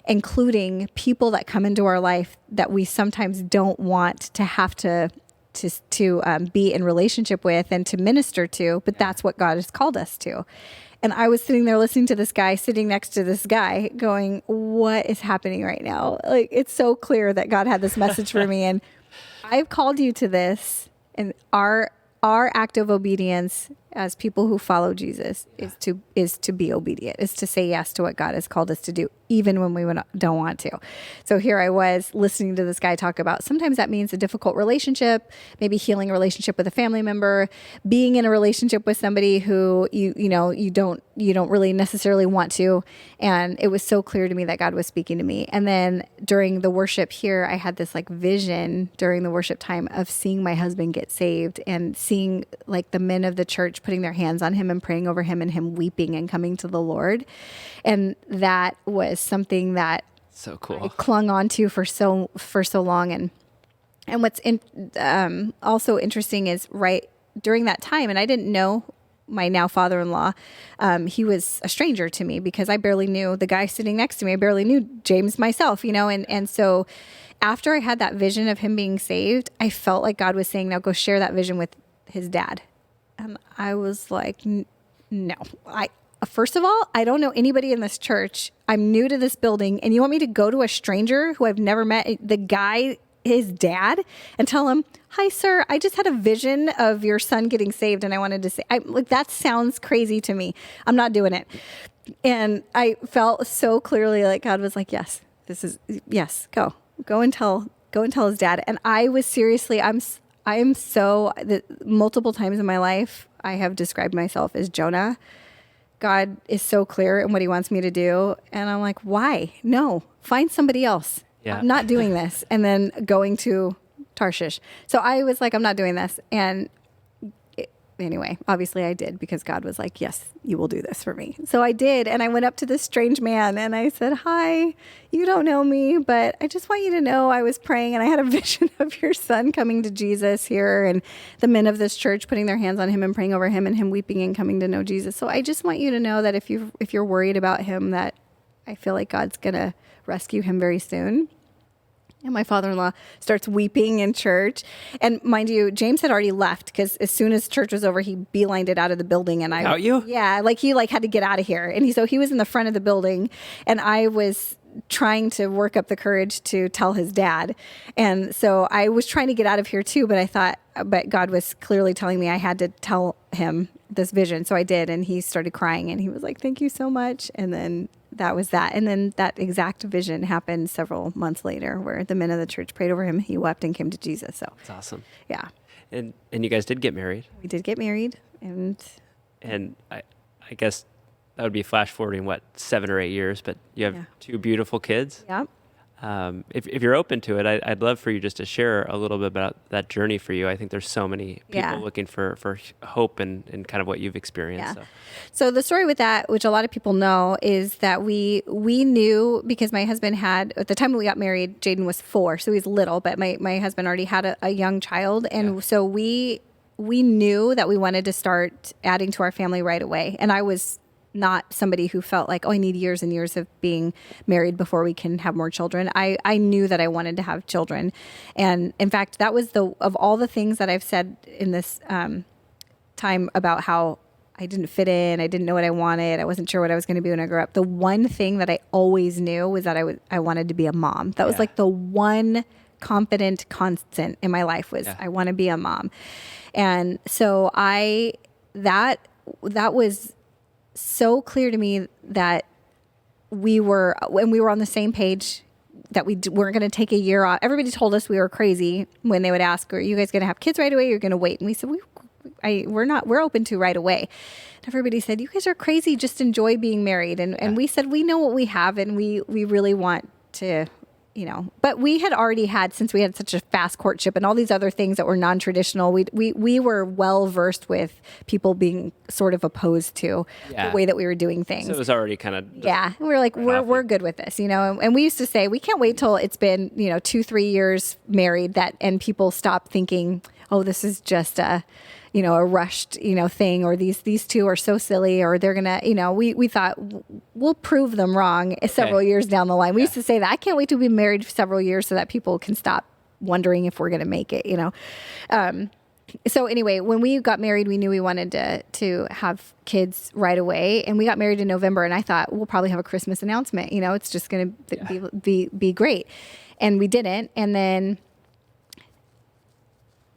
S2: including people that come into our life that we sometimes don't want to have to be in relationship with and to minister to, but that's what God has called us to. And I was sitting there listening to this guy sitting next to this guy going, what is happening right now? Like, it's so clear that God had this message for me. And I've called you to this, and our act of obedience as people who follow Jesus is to be obedient, is to say yes to what God has called us to do, even when we don't want to. So here I was listening to this guy talk about sometimes that means a difficult relationship, maybe healing a relationship with a family member, being in a relationship with somebody who you don't really necessarily want to. And it was so clear to me that God was speaking to me. And then during the worship here, I had this like vision during the worship time of seeing my husband get saved and seeing like the men of the church putting their hands on him and praying over him and him weeping and coming to the Lord. And that was something that
S1: so cool.
S2: I clung on to for so long. And what's also interesting is right during that time, and I didn't know my now father-in-law, he was a stranger to me because I barely knew the guy sitting next to me. I barely knew James myself, and so after I had that vision of him being saved, I felt like God was saying, now go share that vision with his dad. And I was like, no, first of all, I don't know anybody in this church. I'm new to this building. And you want me to go to a stranger who I've never met, the guy, his dad, and tell him, hi, sir, I just had a vision of your son getting saved. And I wanted to say, that sounds crazy to me. I'm not doing it. And I felt so clearly like God was like, yes, go and tell his dad. And I was seriously, multiple times in my life, I have described myself as Jonah. God is so clear in what he wants me to do. And I'm like, why? No, find somebody else. Yeah. I'm not doing this. And then going to Tarshish. So I was like, I'm not doing this. And anyway, obviously I did, because God was like, yes, you will do this for me. So I did. And I went up to this strange man and I said, hi, you don't know me, but I just want you to know I was praying and I had a vision of your son coming to Jesus here, and the men of this church putting their hands on him and praying over him, and him weeping and coming to know Jesus. So I just want you to know that if you're worried about him, that I feel like God's going to rescue him very soon. And my father-in-law starts weeping in church. And mind you, James had already left, because as soon as church was over, he beelined it out of the building. And
S1: Without you?
S2: Yeah, he had to get out of here. And so he was in the front of the building, and I was trying to work up the courage to tell his dad. And so I was trying to get out of here too, but God was clearly telling me I had to tell him this vision. So I did. And he started crying, and he was like, thank you so much. And then that was that. And then that exact vision happened several months later, where the men of the church prayed over him. He wept and came to Jesus. So
S1: that's awesome.
S2: Yeah.
S1: And you guys did get married.
S2: We did get married. And
S1: I guess that would be flash forwarding, 7 or 8 years, but you have 2 beautiful kids.
S2: Yeah.
S1: If you're open to it, I'd love for you just to share a little bit about that journey for you. I think there's so many people looking for hope and kind of what you've experienced.
S2: Yeah. So the story with that, which a lot of people know, is that we knew, because my husband had, at the time we got married, Jaden was 4, so he's little, but my husband already had a young child. And so we knew that we wanted to start adding to our family right away. And I was not somebody who felt like, oh, I need years and years of being married before we can have more children. I knew that I wanted to have children. And in fact, that was of all the things that I've said in this time about how I didn't fit in, I didn't know what I wanted, I wasn't sure what I was going to be when I grew up. The one thing that I always knew was that I wanted to be a mom. That was like the one confident constant in my life was I want to be a mom. And so that was so clear to me that we were on the same page, that we weren't going to take a year off. Everybody told us we were crazy when they would ask, are you guys going to have kids right away? Or you're going to wait? And we said, we're not, we're open to right away. And everybody said, you guys are crazy. Just enjoy being married. And we said, we know what we have and we really want to, but we had already had, since we had such a fast courtship and all these other things that were non-traditional, we were well versed with people being sort of opposed to the way that we were doing things.
S1: So it was already kind of
S2: we were like, we're good with this, and we used to say, we can't wait till it's been 2-3 years married and people stop thinking, oh, this is just a rushed, thing, or these two are so silly, or they're gonna, we thought we'll prove them wrong several years down the line. We used to say that. I can't wait to be married for several years so that people can stop wondering if we're gonna make it, So anyway, when we got married, we knew we wanted to have kids right away, and we got married in November, and I thought we'll probably have a Christmas announcement, it's just gonna be great. And we didn't. And then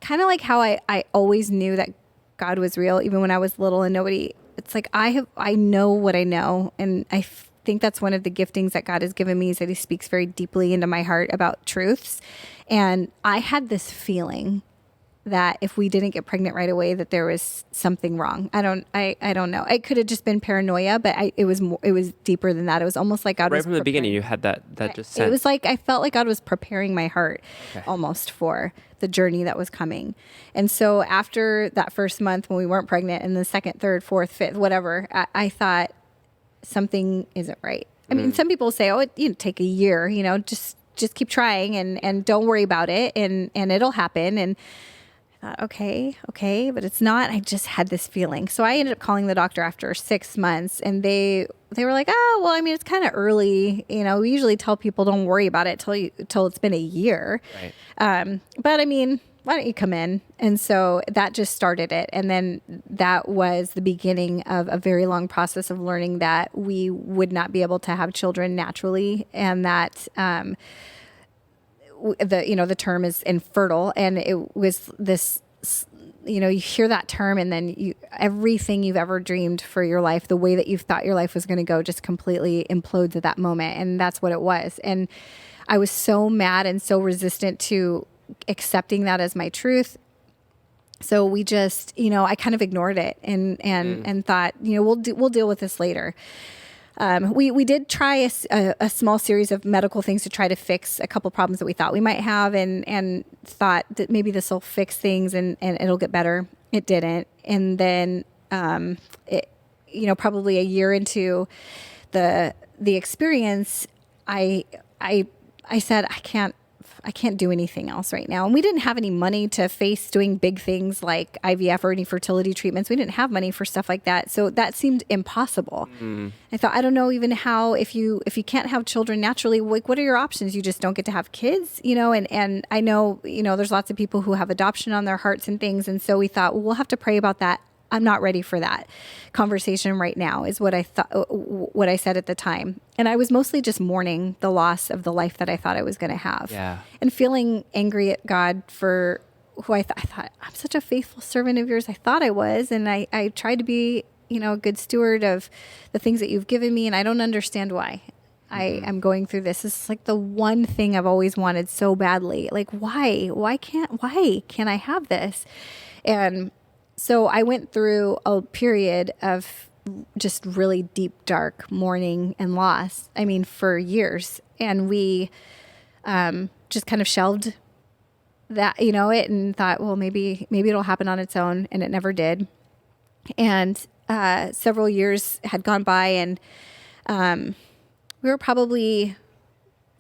S2: kind of like how I always knew that God was real, even when I was little and nobody, it's like, I know what I know. And I think that's one of the giftings that God has given me, is that he speaks very deeply into my heart about truths. And I had this feeling that if we didn't get pregnant right away, that there was something wrong. I don't know. It could have just been paranoia, but it was deeper than that. It was almost like God was
S1: right from the beginning. You had that just sense.
S2: It was like I felt like God was preparing my heart almost for the journey that was coming. And so after that first month when we weren't pregnant, and the second, third, fourth, fifth, whatever, I thought something isn't right. I mean, some people say, oh, take a year, just keep trying and don't worry about it, and it'll happen. And okay, but it's not. I just had this feeling. So I ended up calling the doctor after 6 months, and they were like, oh, well, I mean, it's kind of early. We usually tell people don't worry about it till it's been a year.
S1: Right.
S2: But I mean, why don't you come in? And so that just started it. And then that was the beginning of a very long process of learning that we would not be able to have children naturally, and that, the term is infertile, and it was this, you hear that term, and then everything you've ever dreamed for your life, the way that you thought your life was going to go, just completely implodes at that moment. And that's what it was. And I was so mad and so resistant to accepting that as my truth. So we just, I kind of ignored it and thought, we'll deal with this later. We did try a small series of medical things to try to fix a couple problems that we thought we might have, and thought that maybe this will fix things and it'll get better. It didn't. And then, probably a year into the experience, I said, I can't do anything else right now. And we didn't have any money to face doing big things like IVF or any fertility treatments. We didn't have money for stuff like that. So that seemed impossible. I thought, I don't know even how, if you can't have children naturally, like, what are your options? You just don't get to have kids, and I know, there's lots of people who have adoption on their hearts and things. And so we thought, well, we'll have to pray about that. I'm not ready for that conversation right now, is what I thought, what I said at the time. And I was mostly just mourning the loss of the life that I thought I was going to have, and feeling angry at God for who I thought, I'm such a faithful servant of yours. I thought I was, and I tried to be, a good steward of the things that you've given me. And I don't understand why I am going through this. This is like the one thing I've always wanted so badly. Like, why can't I have this? And so I went through a period of just really deep, dark mourning and loss. I mean, for years. And we just kind of shelved that, it, and thought, well, maybe it'll happen on its own. And it never did. And several years had gone by, and we were probably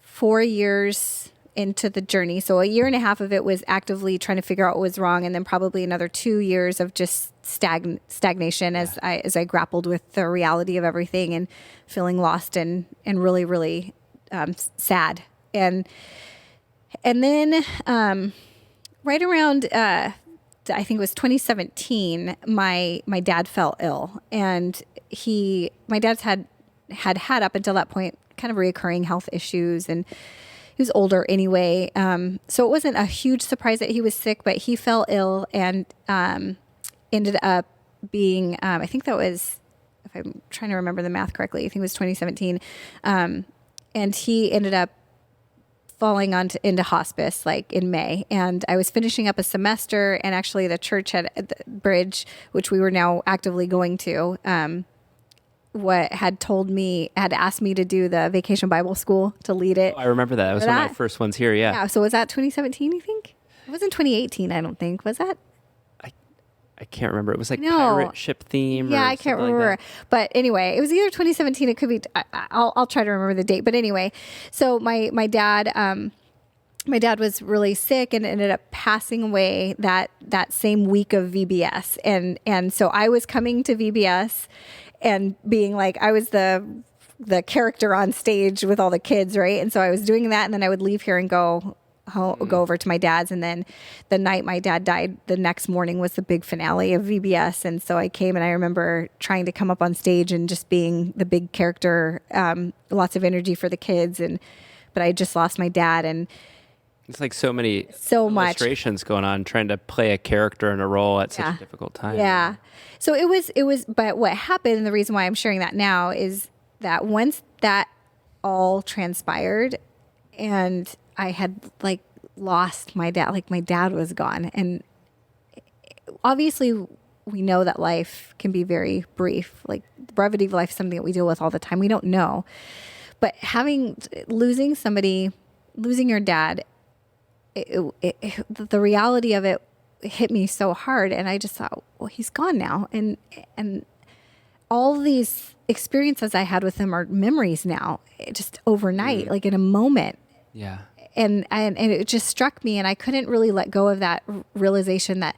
S2: 4 years into the journey. So a year and a half of it was actively trying to figure out what was wrong, and then probably another 2 years of just stagnation as I grappled with the reality of everything and feeling lost and really, really sad. And then right around I think it was 2017, my dad fell ill, and my dad's had up until that point kind of reoccurring health issues, and he was older anyway. So it wasn't a huge surprise that he was sick, but he fell ill and ended up being, I think that was, if I'm trying to remember the math correctly, I think it was 2017. And he ended up falling into hospice like in May. And I was finishing up a semester, and actually the church at the Bridge, which we were now actively going to, had asked me to do the Vacation Bible School to lead it.
S1: Oh, I remember that. It was one of my first ones here. Yeah.
S2: Yeah. So was that 2017, you think? It wasn't 2018, I don't think. Was that?
S1: I can't remember. It was like pirate ship theme.
S2: Yeah,
S1: or
S2: I can't
S1: something
S2: remember.
S1: like that.
S2: But anyway, it was either 2017. It could be. I'll try to remember the date. But anyway, so my dad was really sick and ended up passing away that same week of VBS. And so I was coming to VBS and being like, I was the character on stage with all the kids, right? And so I was doing that, and then I would leave here and go over to my dad's, and then the night my dad died, the next morning was the big finale of VBS. And so I came, and I remember trying to come up on stage and just being the big character, lots of energy for the kids, but I just lost my dad, and
S1: it's like so much illustrations going on, trying to play a character in a role at such a difficult time.
S2: Yeah. So it was, but what happened, and the reason why I'm sharing that now is that once that all transpired and I had like lost my dad, like my dad was gone. And obviously we know that life can be very brief. Like the brevity of life is something that we deal with all the time. We don't know, but losing your dad, the reality of it hit me so hard. And I just thought, well, he's gone now. And all these experiences I had with him are memories now, just overnight, like in a moment.
S1: Yeah.
S2: And it just struck me, and I couldn't really let go of that realization that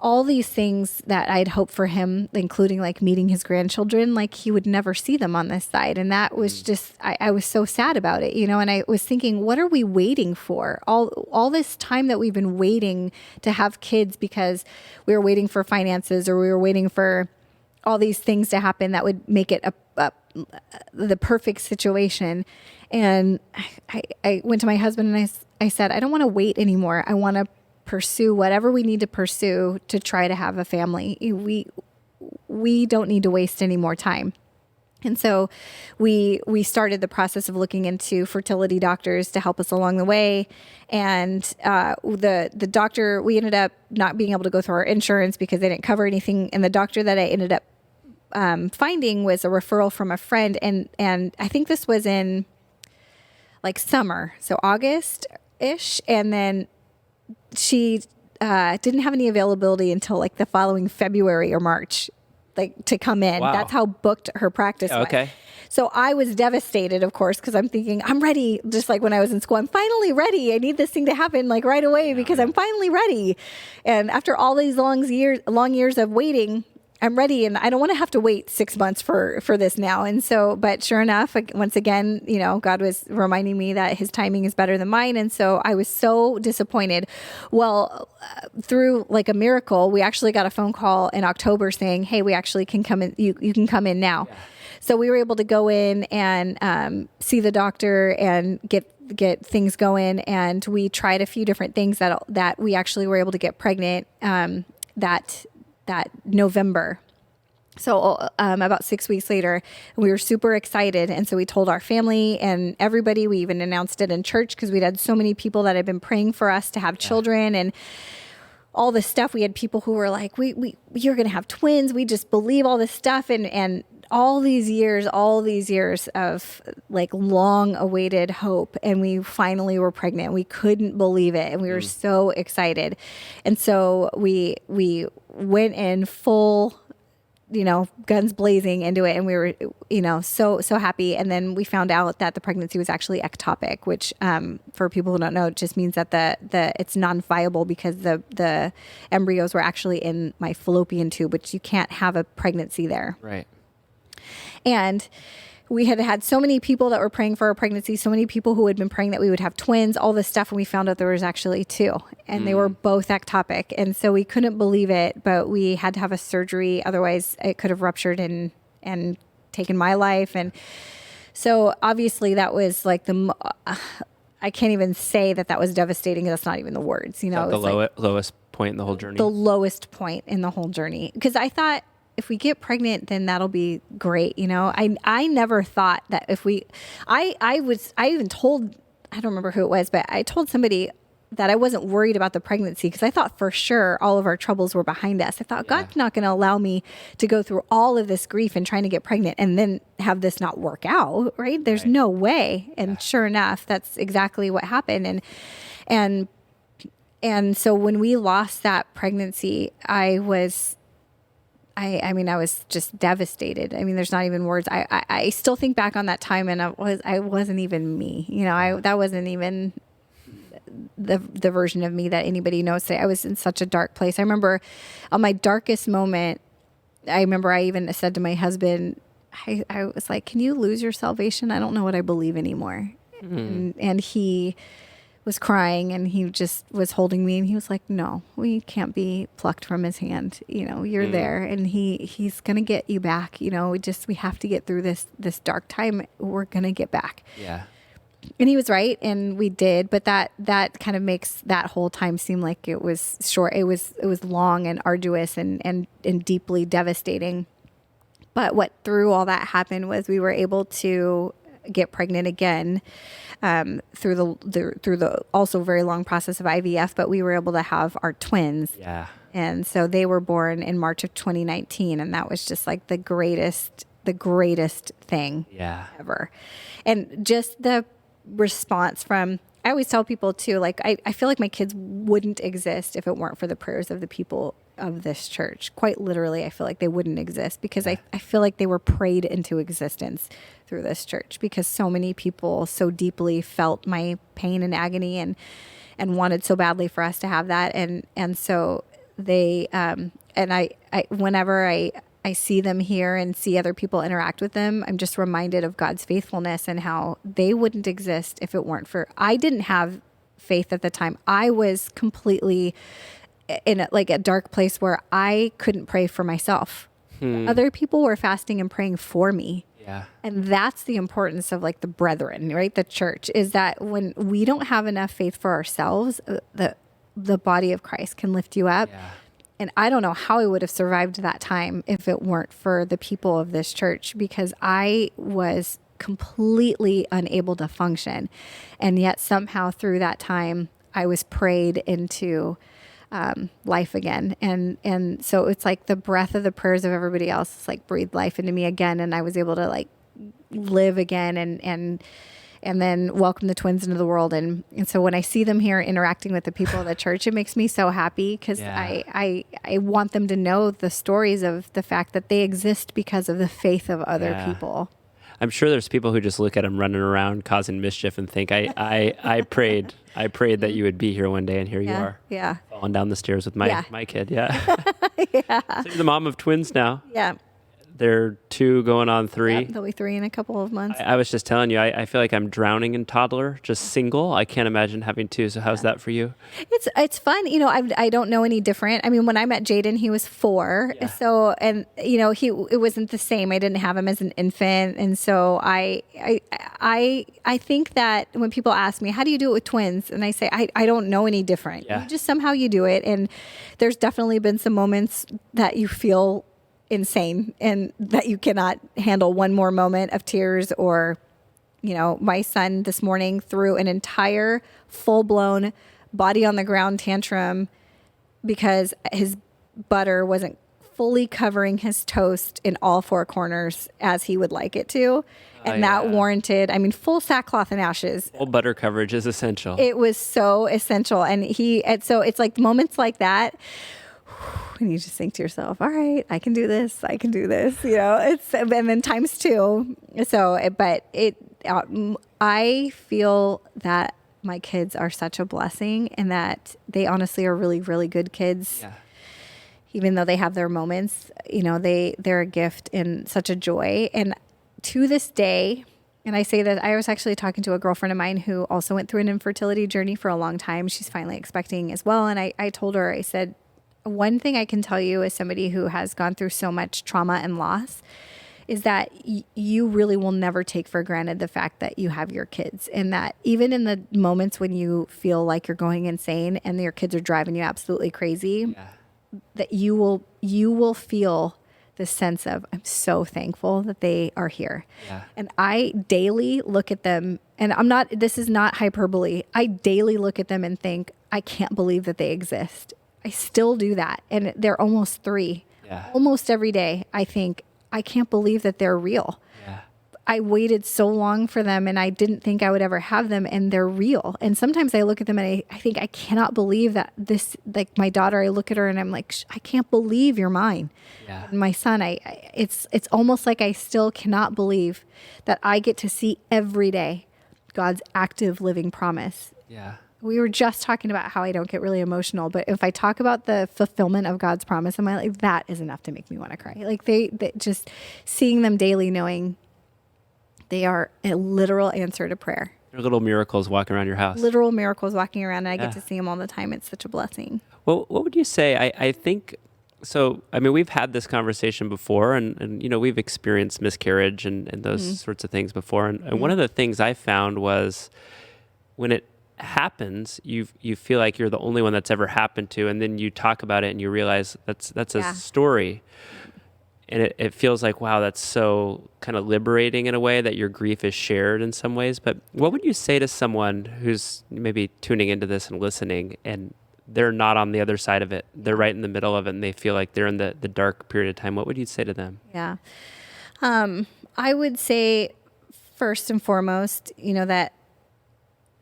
S2: all these things that I'd hoped for him, including like meeting his grandchildren, like he would never see them on this side. And that was just, I was so sad about it, and I was thinking, what are we waiting for? All this time that we've been waiting to have kids because we were waiting for finances, or we were waiting for all these things to happen that would make it the perfect situation. And I went to my husband and I said, I don't want to wait anymore. I want to pursue whatever we need to pursue to try to have a family. We don't need to waste any more time. And so we started the process of looking into fertility doctors to help us along the way. And the doctor, we ended up not being able to go through our insurance because they didn't cover anything. And the doctor that I ended up finding was a referral from a friend. And I think this was in like summer, so August-ish. And then she didn't have any availability until like the following February or March, like to come in.
S1: Wow.
S2: That's how booked her practice was.
S1: Okay.
S2: So I was devastated, of course, because I'm thinking, I'm ready. Just like when I was in school, I'm finally ready. I need this thing to happen like right away because I'm finally ready. And after all these long years of waiting, I'm ready, and I don't want to have to wait 6 months for this now. And so, but sure enough, once again, God was reminding me that his timing is better than mine. And so I was so disappointed. Well, through like a miracle, we actually got a phone call in October saying, hey, we actually can come in. You can come in now. Yeah. So we were able to go in and see the doctor and get things going. And we tried a few different things that we actually were able to get pregnant that November. So about 6 weeks later, we were super excited. And so we told our family and everybody. We even announced it in church because we'd had so many people that had been praying for us to have children and all this stuff. We had people who were like, you're going to have twins. We just believe all this stuff. And all these years of like long awaited hope. And we finally were pregnant. We couldn't believe it. And we were so excited. And so we went in full guns blazing into it. And we were, so happy. And then we found out that the pregnancy was actually ectopic, which, for people who don't know, it just means that it's non-viable because the embryos were actually in my fallopian tube, which you can't have a pregnancy there.
S1: Right.
S2: And we had so many people that were praying for our pregnancy, so many people who had been praying that we would have twins, all this stuff. And we found out there was actually two, and they were both ectopic. And so we couldn't believe it, but we had to have a surgery. Otherwise it could have ruptured and taken my life. And so obviously that was like I can't even say that was devastating. That's not even the words,
S1: the lowest point in the whole journey.
S2: The lowest point in the whole journey. Because I thought, if we get pregnant, then that'll be great. I never thought that I even told, I don't remember who it was, but I told somebody that I wasn't worried about the pregnancy because I thought for sure all of our troubles were behind us. I thought God's not going to allow me to go through all of this grief and trying to get pregnant and then have this not work out, right? There's no way. And sure enough, that's exactly what happened. And so when we lost that pregnancy, I was just devastated. I mean, there's not even words. I still think back on that time, and I wasn't even me. That wasn't even the version of me that anybody knows today. I was in such a dark place. I remember on my darkest moment, I even said to my husband, I was like, "Can you lose your salvation? I don't know what I believe anymore." And he was crying, and he just was holding me, and he was like, "No, we can't be plucked from his hand. You're there, and he's going to get you back. We have to get through this dark time. We're going to get back."
S1: Yeah.
S2: And he was right, and we did, but that kind of makes that whole time seem like it was short. It was long and arduous and deeply devastating. But what through all that happened was we were able to get pregnant again, through the also very long process of IVF, but we were able to have our twins.
S1: Yeah.
S2: And so they were born in March of 2019, and that was just like the greatest thing ever. And just the response from, I always tell people too, like, I feel like my kids wouldn't exist if it weren't for the prayers of the people of this church. Quite literally, I feel like they wouldn't exist because I feel like they were prayed into existence through this church because so many people so deeply felt my pain and agony and wanted so badly for us to have that. And so they, and I whenever I see them here and see other people interact with them, I'm just reminded of God's faithfulness and how they wouldn't exist if it weren't for, I didn't have faith at the time. I was completely in a dark place where I couldn't pray for myself. Other people were fasting and praying for me.
S1: Yeah.
S2: And that's the importance of like the brethren, right? The church is that when we don't have enough faith for ourselves, the body of Christ can lift you up.
S1: Yeah.
S2: And I don't know how I would have survived that time if it weren't for the people of this church, because I was completely unable to function. And yet somehow through that time, I was prayed into life again. And so it's like the breath of the prayers of everybody else, like breathed life into me again. And I was able to like live again and then welcome the twins into the world. And so when I see them here interacting with the people of the church, it makes me so happy because I want them to know the stories of the fact that they exist because of the faith of other people.
S1: I'm sure there's people who just look at him running around causing mischief and think, I prayed that you would be here one day, and here you are.
S2: Yeah.
S1: Falling down the stairs with my kid. Yeah.
S2: Yeah.
S1: So you're the mom of twins now.
S2: Yeah.
S1: They're 2 going on 3.
S2: Yep, they'll be 3 in a couple of months.
S1: I was just telling you, I feel like I'm drowning in toddler, just single. I can't imagine having 2. So how's that for you?
S2: It's fun. I don't know any different. I mean, when I met Jaden, he was 4.
S1: Yeah.
S2: So, and it wasn't the same. I didn't have him as an infant. And so I think that when people ask me, how do you do it with twins? And I say, I don't know any different.
S1: Yeah.
S2: You just somehow you do it. And there's definitely been some moments that you feel insane and that you cannot handle one more moment of tears. Or my son this morning threw an entire full-blown body on the ground tantrum because his butter wasn't fully covering his toast in all 4 corners as he would like it to. And that warranted, full sackcloth and ashes.
S1: Full butter coverage is essential.
S2: It was so essential. And so it's like moments like that when you just think to yourself, all right, I can do this. I can do this. And then times two. So, I feel that my kids are such a blessing and that they honestly are really, really good kids.
S1: Yeah.
S2: Even though they have their moments, they're a gift and such a joy. And to this day, and I say that I was actually talking to a girlfriend of mine who also went through an infertility journey for a long time. She's finally expecting as well. And I told her, I said, one thing I can tell you as somebody who has gone through so much trauma and loss is that you really will never take for granted the fact that you have your kids, and that even in the moments when you feel like you're going insane and your kids are driving you absolutely crazy, that you will feel this sense of, I'm so thankful that they are here.
S1: Yeah.
S2: And I daily look at them, and this is not hyperbole. I daily look at them and think, I can't believe that they exist. I still do that. And they're almost 3.
S1: Yeah.
S2: Almost every day, I think, I can't believe that they're real.
S1: Yeah.
S2: I waited so long for them and I didn't think I would ever have them, and they're real. And sometimes I look at them and I think, I cannot believe that this, like my daughter, I look at her and I'm like, I can't believe you're mine.
S1: Yeah.
S2: And my son, it's almost like I still cannot believe that I get to see every day God's active living promise.
S1: Yeah.
S2: We were just talking about how I don't get really emotional, but if I talk about the fulfillment of God's promise in my life, that is enough to make me want to cry. Like they just seeing them daily, knowing they are a literal answer to prayer.
S1: They're little miracles walking around your house.
S2: Literal miracles walking around, and I get to see them all the time. It's such a blessing.
S1: Well, what would you say? I think, so, I mean, we've had this conversation before, and we've experienced miscarriage and those sorts of things before. And one of the things I found was when it happens, you feel like you're the only one that's ever happened to, and then you talk about it and you realize that's a story. And it feels like, wow, that's so kind of liberating in a way that your grief is shared in some ways. But what would you say to someone who's maybe tuning into this and listening, and they're not on the other side of it? They're right in the middle of it, and they feel like they're in the dark period of time. What would you say to them?
S2: Yeah. I would say, first and foremost,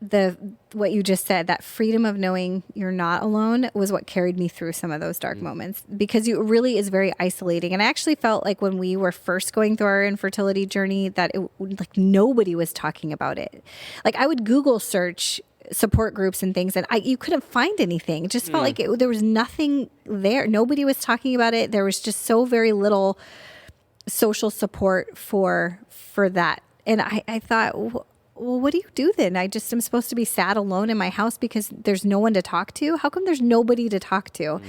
S2: that what you just said, that freedom of knowing you're not alone, was what carried me through some of those dark moments, because it really is very isolating. And I actually felt like when we were first going through our infertility journey that like nobody was talking about it. Like I would Google search support groups and things, and you couldn't find anything. It just felt like there was nothing there. Nobody was talking about it. There was just so very little social support for that. And I thought, well, what do you do then? I just am supposed to be sad alone in my house because there's no one to talk to? How come there's nobody to talk to?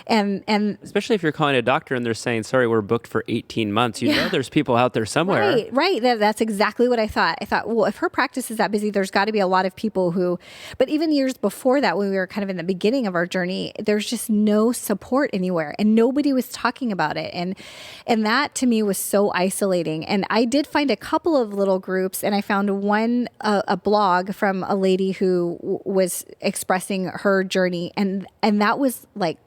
S2: And
S1: especially if you're calling a doctor and they're saying, sorry, we're booked for 18 months. You know there's people out there somewhere.
S2: Right. That's exactly what I thought. I thought, well, if her practice is that busy, there's got to be a lot of people who, but even years before that, when we were kind of in the beginning of our journey, there's just no support anywhere and nobody was talking about it. And that to me was so isolating. And I did find a couple of little groups, and I found one, a blog from a lady who was expressing her journey. And that was like,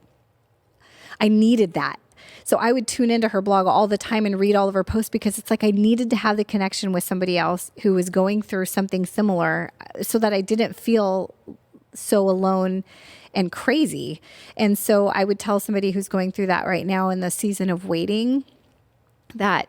S2: I needed that. So I would tune into her blog all the time and read all of her posts, because it's like I needed to have the connection with somebody else who was going through something similar so that I didn't feel so alone and crazy. And so I would tell somebody who's going through that right now in the season of waiting that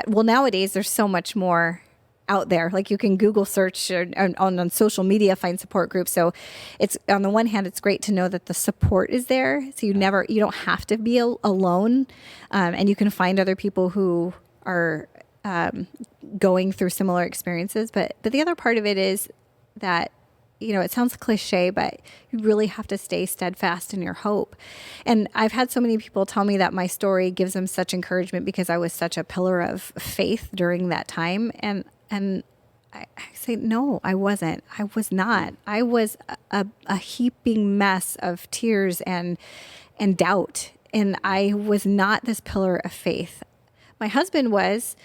S2: well, nowadays there's so much more out there. Like you can Google search or on social media, find support groups. So it's, on the one hand, it's great to know that the support is there. So you don't have to be alone. And you can find other people who are going through similar experiences. But the other part of it is that, it sounds cliche, but you really have to stay steadfast in your hope. And I've had so many people tell me that my story gives them such encouragement because I was such a pillar of faith during that time. And I say, no, I wasn't. I was not. I was a heaping mess of tears and doubt. And I was not this pillar of faith. My husband was,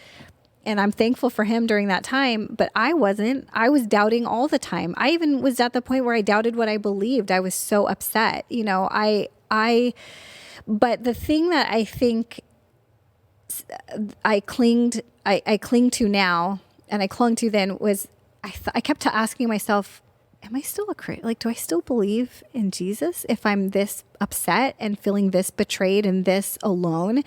S2: and I'm thankful for him during that time, but I wasn't. I was doubting all the time. I even was at the point where I doubted what I believed. I was so upset. But the thing that I think I cling to now, and I clung to then, was I kept asking myself, am I still a Christian? Like, do I still believe in Jesus if I'm this upset and feeling this betrayed and this alone?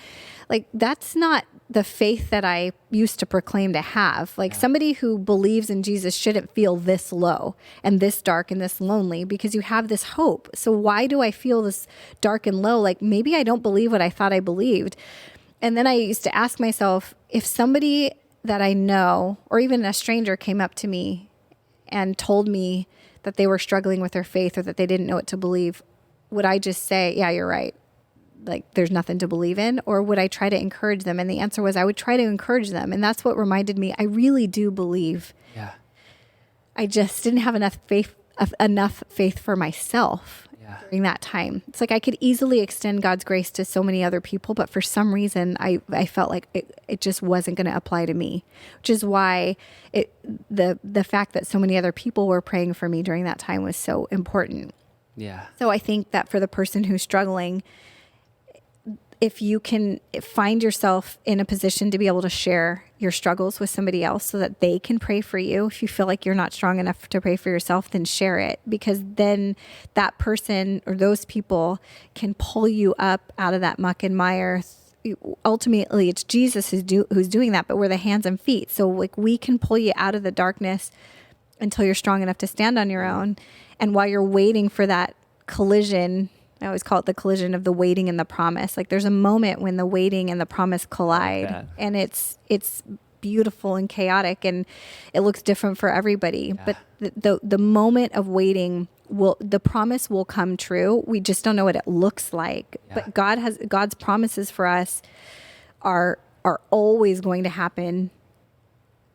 S2: Like, that's not the faith that I used to proclaim to have. Like, somebody who believes in Jesus shouldn't feel this low and this dark and this lonely, because you have this hope. So why do I feel this dark and low? Like, maybe I don't believe what I thought I believed. And then I used to ask myself, if somebody that I know, or even a stranger, came up to me and told me that they were struggling with their faith or that they didn't know what to believe, would I just say, yeah, you're right, like there's nothing to believe in? Or would I try to encourage them? And the answer was I would try to encourage them. And that's what reminded me, I really do believe.
S1: Yeah.
S2: I just didn't have enough faith for myself during that time. It's like I could easily extend God's grace to so many other people, but for some reason I felt like it just wasn't going to apply to me, which is why the fact that so many other people were praying for me during that time was so important.
S1: Yeah.
S2: So I think that for the person who's struggling, if you can find yourself in a position to be able to share your struggles with somebody else so that they can pray for you, if you feel like you're not strong enough to pray for yourself, then share it, because then that person or those people can pull you up out of that muck and mire. Ultimately, it's Jesus who's doing that, but we're the hands and feet. So like, we can pull you out of the darkness until you're strong enough to stand on your own. And while you're waiting for that collision, I always call it the collision of the waiting and the promise. Like, there's a moment when the waiting and the promise collide, and it's beautiful and chaotic, and it looks different for everybody. Yeah. But the moment of waiting, the promise will come true. We just don't know what it looks like. Yeah. But God's promises for us are always going to happen,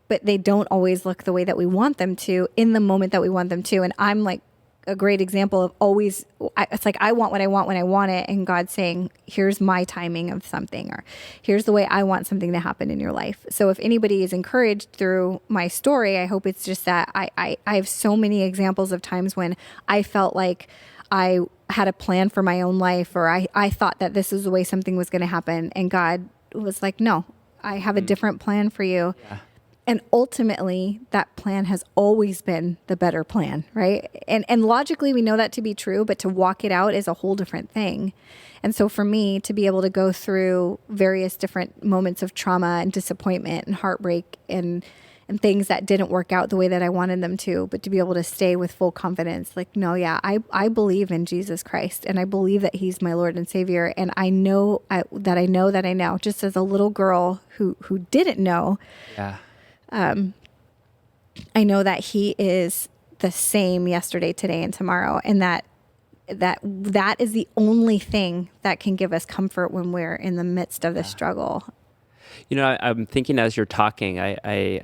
S2: but they don't always look the way that we want them to in the moment that we want them to. And I'm like a great example of always, it's like I want what I want when I want it, and God's saying, here's my timing of something, or here's the way I want something to happen in your life. So if anybody is encouraged through my story, I hope it's just that I have so many examples of times when I felt like I had a plan for my own life, or I thought that this is the way something was going to happen, and God was like, no, I have a different plan for you. Yeah. And ultimately, that plan has always been the better plan, right? And logically, we know that to be true, but to walk it out is a whole different thing. And so for me, to be able to go through various different moments of trauma and disappointment and heartbreak and things that didn't work out the way that I wanted them to, but to be able to stay with full confidence, like, no, yeah, I believe in Jesus Christ, and I believe that he's my Lord and Savior. And I know that I know, just as a little girl who didn't know. Yeah. I know that he is the same yesterday, today, and tomorrow. And that is the only thing that can give us comfort when we're in the midst of the struggle.
S1: You know, I'm thinking as you're talking, I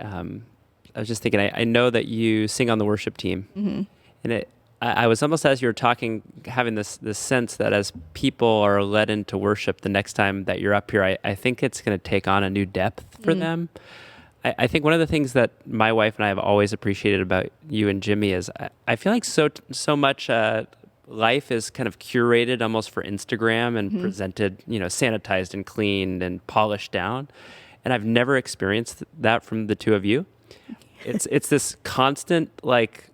S1: was just thinking, I know that you sing on the worship team. Mm-hmm. And I was almost, as you were talking, having this sense that as people are led into worship the next time that you're up here, I think it's going to take on a new depth for them. I think one of the things that my wife and I have always appreciated about you and Jimmy is I feel like so much life is kind of curated almost for Instagram and presented, sanitized and cleaned and polished down. And I've never experienced that from the two of you. It's this constant, like,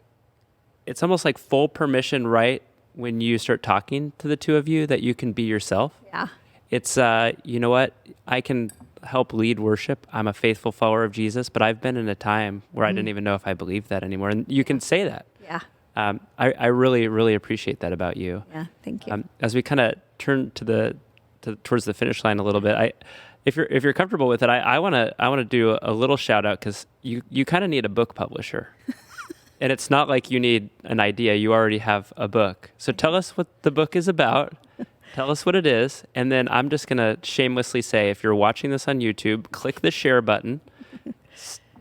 S1: it's almost like full permission, right, when you start talking to the two of you, that you can be yourself. Yeah. It's, you know what, I can help lead worship. I'm a faithful follower of Jesus, but I've been in a time where I didn't even know if I believed that anymore. And you can say that. Yeah. I really, really appreciate that about you.
S2: Yeah, thank you.
S1: As we kind of turn towards the finish line a little bit, if you're comfortable with it, I want to do a little shout out, because you kind of need a book publisher. And it's not like you need an idea. You already have a book. So tell us what the book is about. Tell us what it is, and then I'm just going to shamelessly say, if you're watching this on YouTube, click the share button,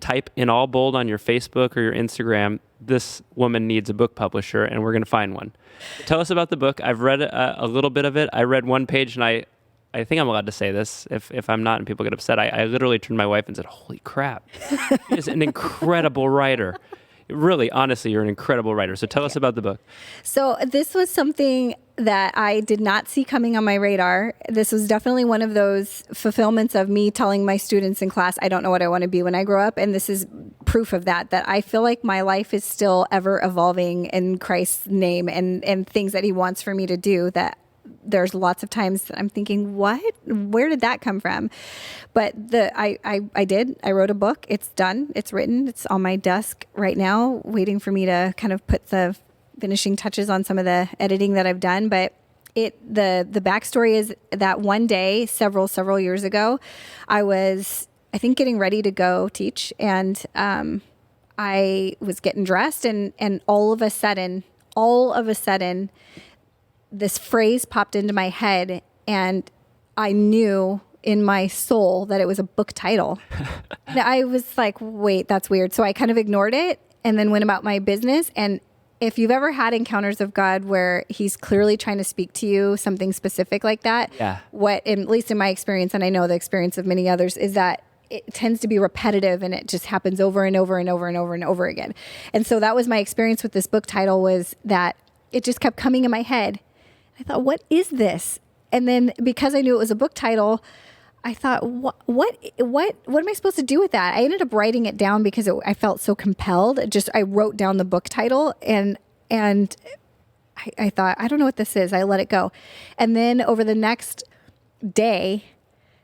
S1: type in all bold on your Facebook or your Instagram, this woman needs a book publisher, and we're going to find one. Tell us about the book. I've read a little bit of it. I read one page, and I think I'm allowed to say this. If I'm not and people get upset, I literally turned to my wife and said, holy crap, he is an incredible writer. Really, honestly, you're an incredible writer. So tell us about the book.
S2: So this was something that I did not see coming on my radar. This was definitely one of those fulfillments of me telling my students in class, I don't know what I want to be when I grow up. And this is proof of that I feel like my life is still ever evolving in Christ's name and things that he wants for me to do, that there's lots of times that I'm thinking, where did that come from? But I wrote a book. It's done. It's written. It's on my desk right now, waiting for me to kind of put the finishing touches on some of the editing that I've done. But the backstory is that one day, several years ago, I was, I think, getting ready to go teach, and I was getting dressed, and all of a sudden, this phrase popped into my head, and I knew in my soul that it was a book title. And I was like, wait, that's weird. So I kind of ignored it and then went about my business. And if you've ever had encounters of God where he's clearly trying to speak to you, something specific like that, what, at least in my experience, and I know the experience of many others, is that it tends to be repetitive and it just happens over and over and over and over and over again. And so that was my experience with this book title, was that it just kept coming in my head. I thought, what is this? And then because I knew it was a book title, I thought, what am I supposed to do with that? I ended up writing it down because I felt so compelled. I wrote down the book title, and I thought, I don't know what this is. I let it go. And then over the next day,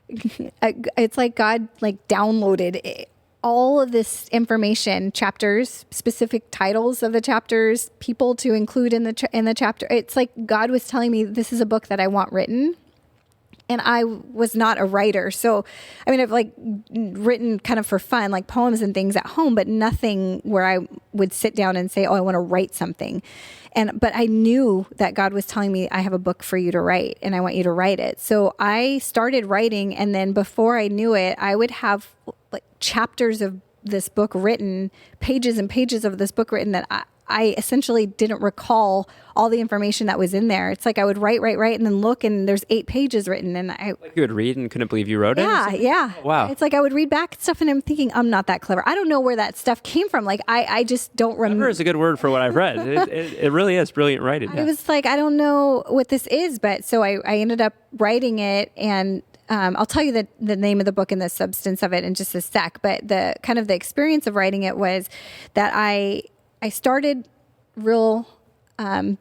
S2: it's like God downloaded all of this information, chapters, specific titles of the chapters, people to include in the chapter. It's like God was telling me, this is a book that I want written. And I was not a writer. So, I mean, I've written kind of for fun, like poems and things at home, but nothing where I would sit down and say, oh, I want to write something. But I knew that God was telling me, I have a book for you to write and I want you to write it. So I started writing. And then before I knew it, I would have chapters of this book written, pages and pages of this book written, that I essentially didn't recall all the information that was in there. It's like I would write, and then look, and there's 8 pages written. And
S1: you would read and couldn't believe you wrote it?
S2: Yeah.
S1: Oh, wow.
S2: It's like I would read back stuff and I'm thinking, I'm not that clever. I don't know where that stuff came from. Like, I just don't remember.
S1: Clever is a good word for what I've read. It really is brilliant writing.
S2: I was like, I don't know what this is. But so I ended up writing it, and I'll tell you the name of the book and the substance of it in just a sec. But the kind of the experience of writing it was that I started real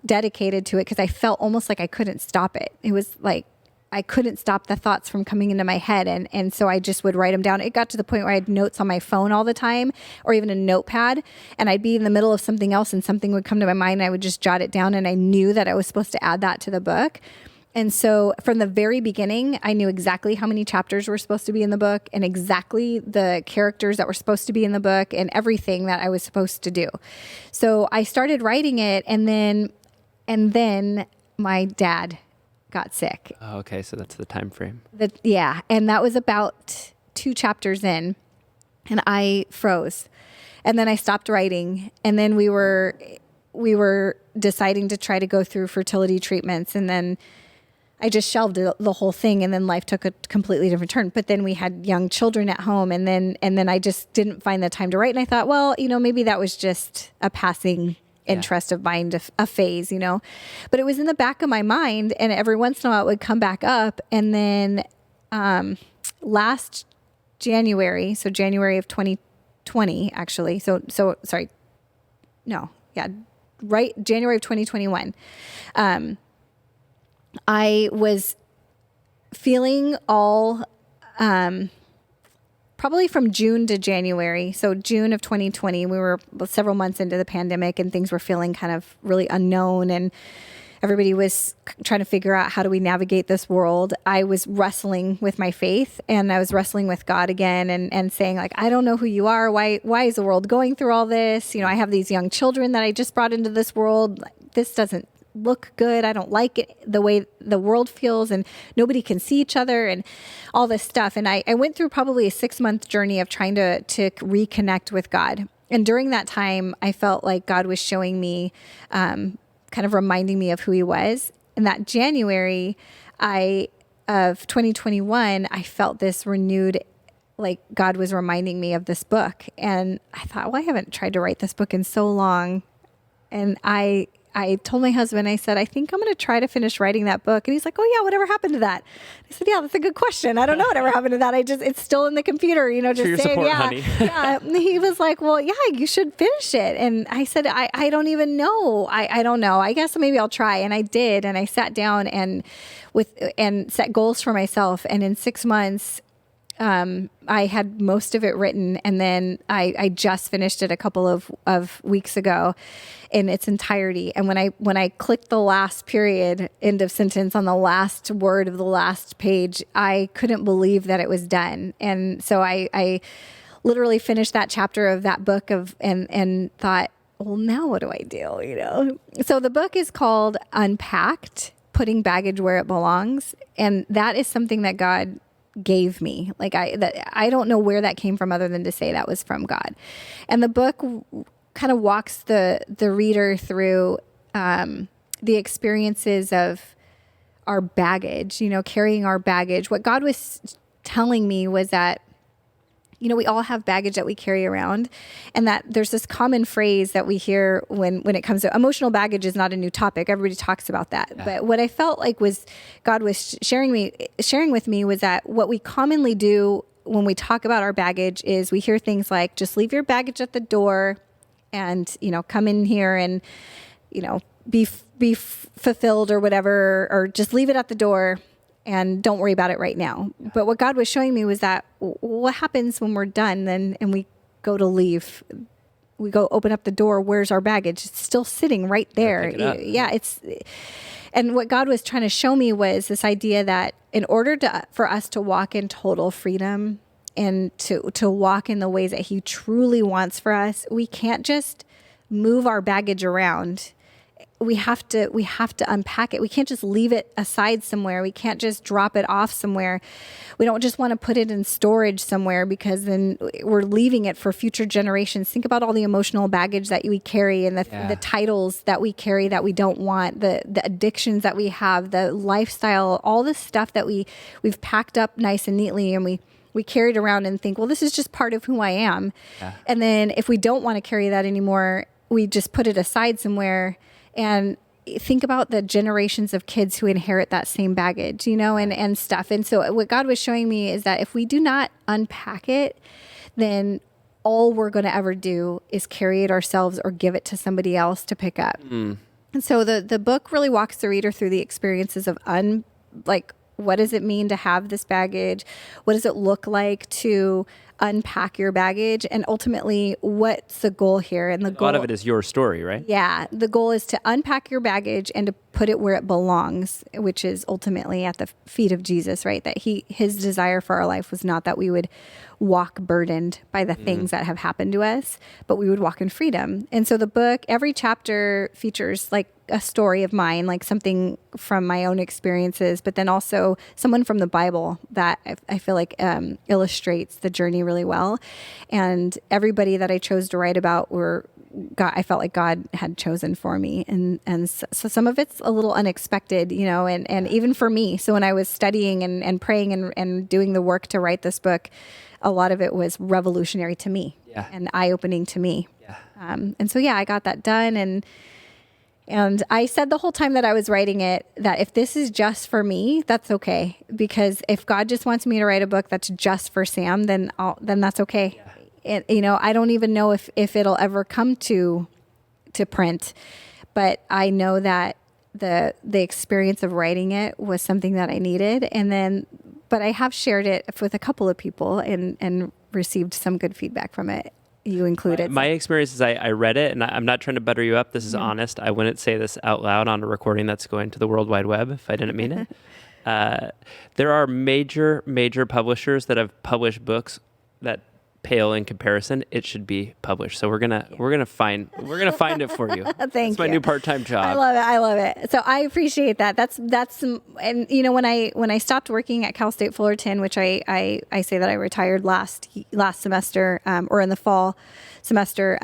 S2: dedicated to it because I felt almost like I couldn't stop it. It was like I couldn't stop the thoughts from coming into my head. And so I just would write them down. It got to the point where I had notes on my phone all the time, or even a notepad, and I'd be in the middle of something else and something would come to my mind and I would just jot it down, and I knew that I was supposed to add that to the book. And so from the very beginning, I knew exactly how many chapters were supposed to be in the book and exactly the characters that were supposed to be in the book and everything that I was supposed to do. So I started writing it, and then my dad got sick.
S1: Oh, okay. So that's the time frame.
S2: Yeah. And that was about 2 chapters in, and I froze. And then I stopped writing, and then we were deciding to try to go through fertility treatments, and then I just shelved the whole thing, and then life took a completely different turn. But then we had young children at home, and then I just didn't find the time to write. And I thought, well, maybe that was just a passing interest of mine, a phase, But it was in the back of my mind, and every once in a while it would come back up. And then last January, so January of 2020, actually. January of 2021. I was feeling all, probably from June to January. So June of 2020, we were several months into the pandemic, and things were feeling kind of really unknown, and everybody was trying to figure out, how do we navigate this world? I was wrestling with my faith, and I was wrestling with God again, and saying, like, I don't know who you are. Why is the world going through all this? I have these young children that I just brought into this world. This doesn't look good. I don't like it, the way the world feels, and nobody can see each other and all this stuff. And I went through probably a 6-month journey of trying to reconnect with God. And during that time, I felt like God was showing me, kind of reminding me of who he was. And that January of 2021, I felt this renewed, like God was reminding me of this book. And I thought, well, I haven't tried to write this book in so long. And I I told my husband, I said, I think I'm going to try to finish writing that book. And he's like, oh yeah, whatever happened to that? I said, yeah, that's a good question. I don't know whatever happened to that. It's still in the computer, just
S1: your
S2: saying,
S1: support,
S2: yeah,
S1: honey.
S2: yeah. And he was like, well, yeah, you should finish it. And I said, I don't even know. I don't know. I guess maybe I'll try. And I did. And I sat down and set goals for myself. And in 6 months, I had most of it written, and then I just finished it a couple of weeks ago in its entirety. And when I clicked the last period, end of sentence on the last word of the last page, I couldn't believe that it was done. And so I literally finished that chapter of that book and thought, well, now what do I do? So the book is called Unpacked: Putting Baggage Where It Belongs, and that is something that God gave me. Like I don't know where that came from other than to say that was from God. And the book kind of walks the reader through the experiences of our baggage, carrying our baggage. What God was telling me was that, we all have baggage that we carry around, and that there's this common phrase that we hear when it comes to emotional baggage is not a new topic. Everybody talks about that. Yeah. But what I felt like was God was sharing with me was that what we commonly do when we talk about our baggage is we hear things like, just leave your baggage at the door and, come in here and, be fulfilled or whatever, or just leave it at the door and don't worry about it right now. But what God was showing me was that what happens when we're done then and we go to leave, we go open up the door, where's our baggage? It's still sitting right there. Yeah, and what God was trying to show me was this idea that in order for us to walk in total freedom and to walk in the ways that he truly wants for us, we can't just move our baggage around. We have to unpack it. We can't just leave it aside somewhere. We can't just drop it off somewhere. We don't just want to put it in storage somewhere because then we're leaving it for future generations. Think about all the emotional baggage that we carry and the titles that we carry that we don't want, the addictions that we have, the lifestyle, all this stuff that we've packed up nice and neatly, and we carry it around and think, well, this is just part of who I am. Yeah. And then if we don't want to carry that anymore, we just put it aside somewhere. And think about the generations of kids who inherit that same baggage, and stuff. And so what God was showing me is that if we do not unpack it, then all we're going to ever do is carry it ourselves or give it to somebody else to pick up. Mm. And so the book really walks the reader through the experiences of what does it mean to have this baggage? What does it look like to unpack your baggage? And ultimately, what's the goal here? And a lot
S1: of it is your story, right?
S2: Yeah. The goal is to unpack your baggage and to put it where it belongs, which is ultimately at the feet of Jesus, right? That his desire for our life was not that we would walk burdened by the things that have happened to us, but we would walk in freedom. And so the book, every chapter features like a story of mine, like something from my own experiences, but then also someone from the Bible that I feel like illustrates the journey really well. And everybody that I chose to write about I felt like God had chosen for me. And so some of it's a little unexpected, and even for me. So when I was studying and praying and doing the work to write this book, a lot of it was revolutionary to me and eye-opening to me. Yeah. And so, I got that done. And I said the whole time that I was writing it that if this is just for me, that's okay. Because if God just wants me to write a book that's just for Sam, then that's okay. Yeah. And, I don't even know if it'll ever come to print, but I know that the experience of writing it was something that I needed. But I have shared it with a couple of people and received some good feedback from it. You included.
S1: My experience is I read it, and I'm not trying to butter you up. This is honest. I wouldn't say this out loud on a recording that's going to the World Wide Web if I didn't mean it. There are major publishers that have published books that pale in comparison. It should be published. So we're gonna find it for you.
S2: Thank
S1: you.
S2: It's
S1: my new part-time job.
S2: I love it. So I appreciate that. That's and when I stopped working at Cal State Fullerton, which I say that I retired last semester or in the fall semester,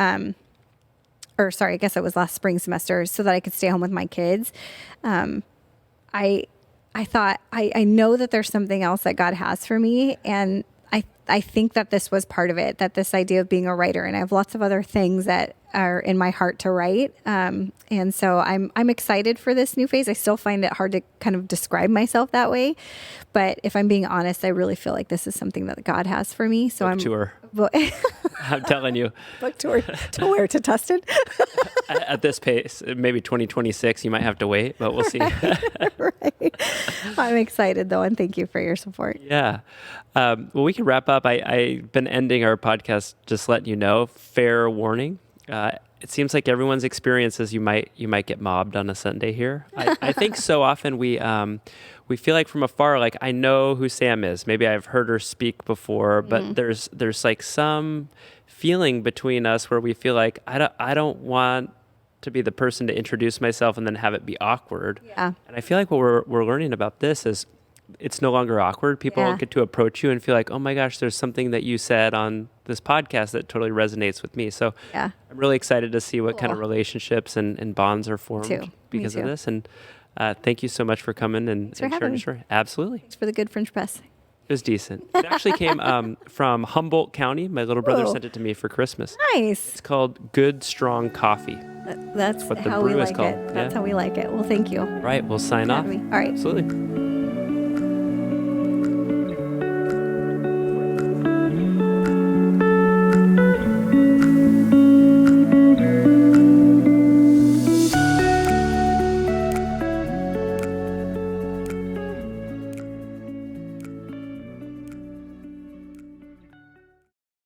S2: or sorry, I guess it was last spring semester, so that I could stay home with my kids. I thought I know that there's something else that God has for me, and I think that this was part of it, that this idea of being a writer, and I have lots of other things that are in my heart to write. And so I'm excited for this new phase. I still find it hard to kind of describe myself that way. But if I'm being honest, I really feel like this is something that God has for me. So
S1: Book tour. I'm telling you.
S2: Book tour to where? To Tustin?
S1: At this pace, maybe 2026, you might have to wait, but we'll see.
S2: Right. I'm excited though, and thank you for your support.
S1: Yeah. Well, we can wrap up. I've been ending our podcast just letting you know, fair warning. It seems like everyone's experiences, you might get mobbed on a Sunday here. I think so often we feel like from afar, like I know who Sam is. Maybe I've heard her speak before, but there's like some feeling between us where we feel like I don't want to be the person to introduce myself and then have it be awkward.
S2: Yeah.
S1: And I feel like what we're learning about this is it's no longer awkward. People get to approach you and feel like, oh my gosh, there's something that you said on this podcast that totally resonates with me. So I'm really excited to see what kind of relationships and bonds are formed because of this. And thank you so much for coming and sharing your story. Absolutely.
S2: Thanks for the good French press.
S1: It was decent. It actually came from Humboldt County. My little brother sent it to me for Christmas.
S2: Nice.
S1: It's called Good Strong Coffee.
S2: That's
S1: what the
S2: how we
S1: brew is
S2: like
S1: called.
S2: it. That's how we like it. Well, thank you.
S1: Right. We'll sign off.
S2: All right.
S1: Absolutely.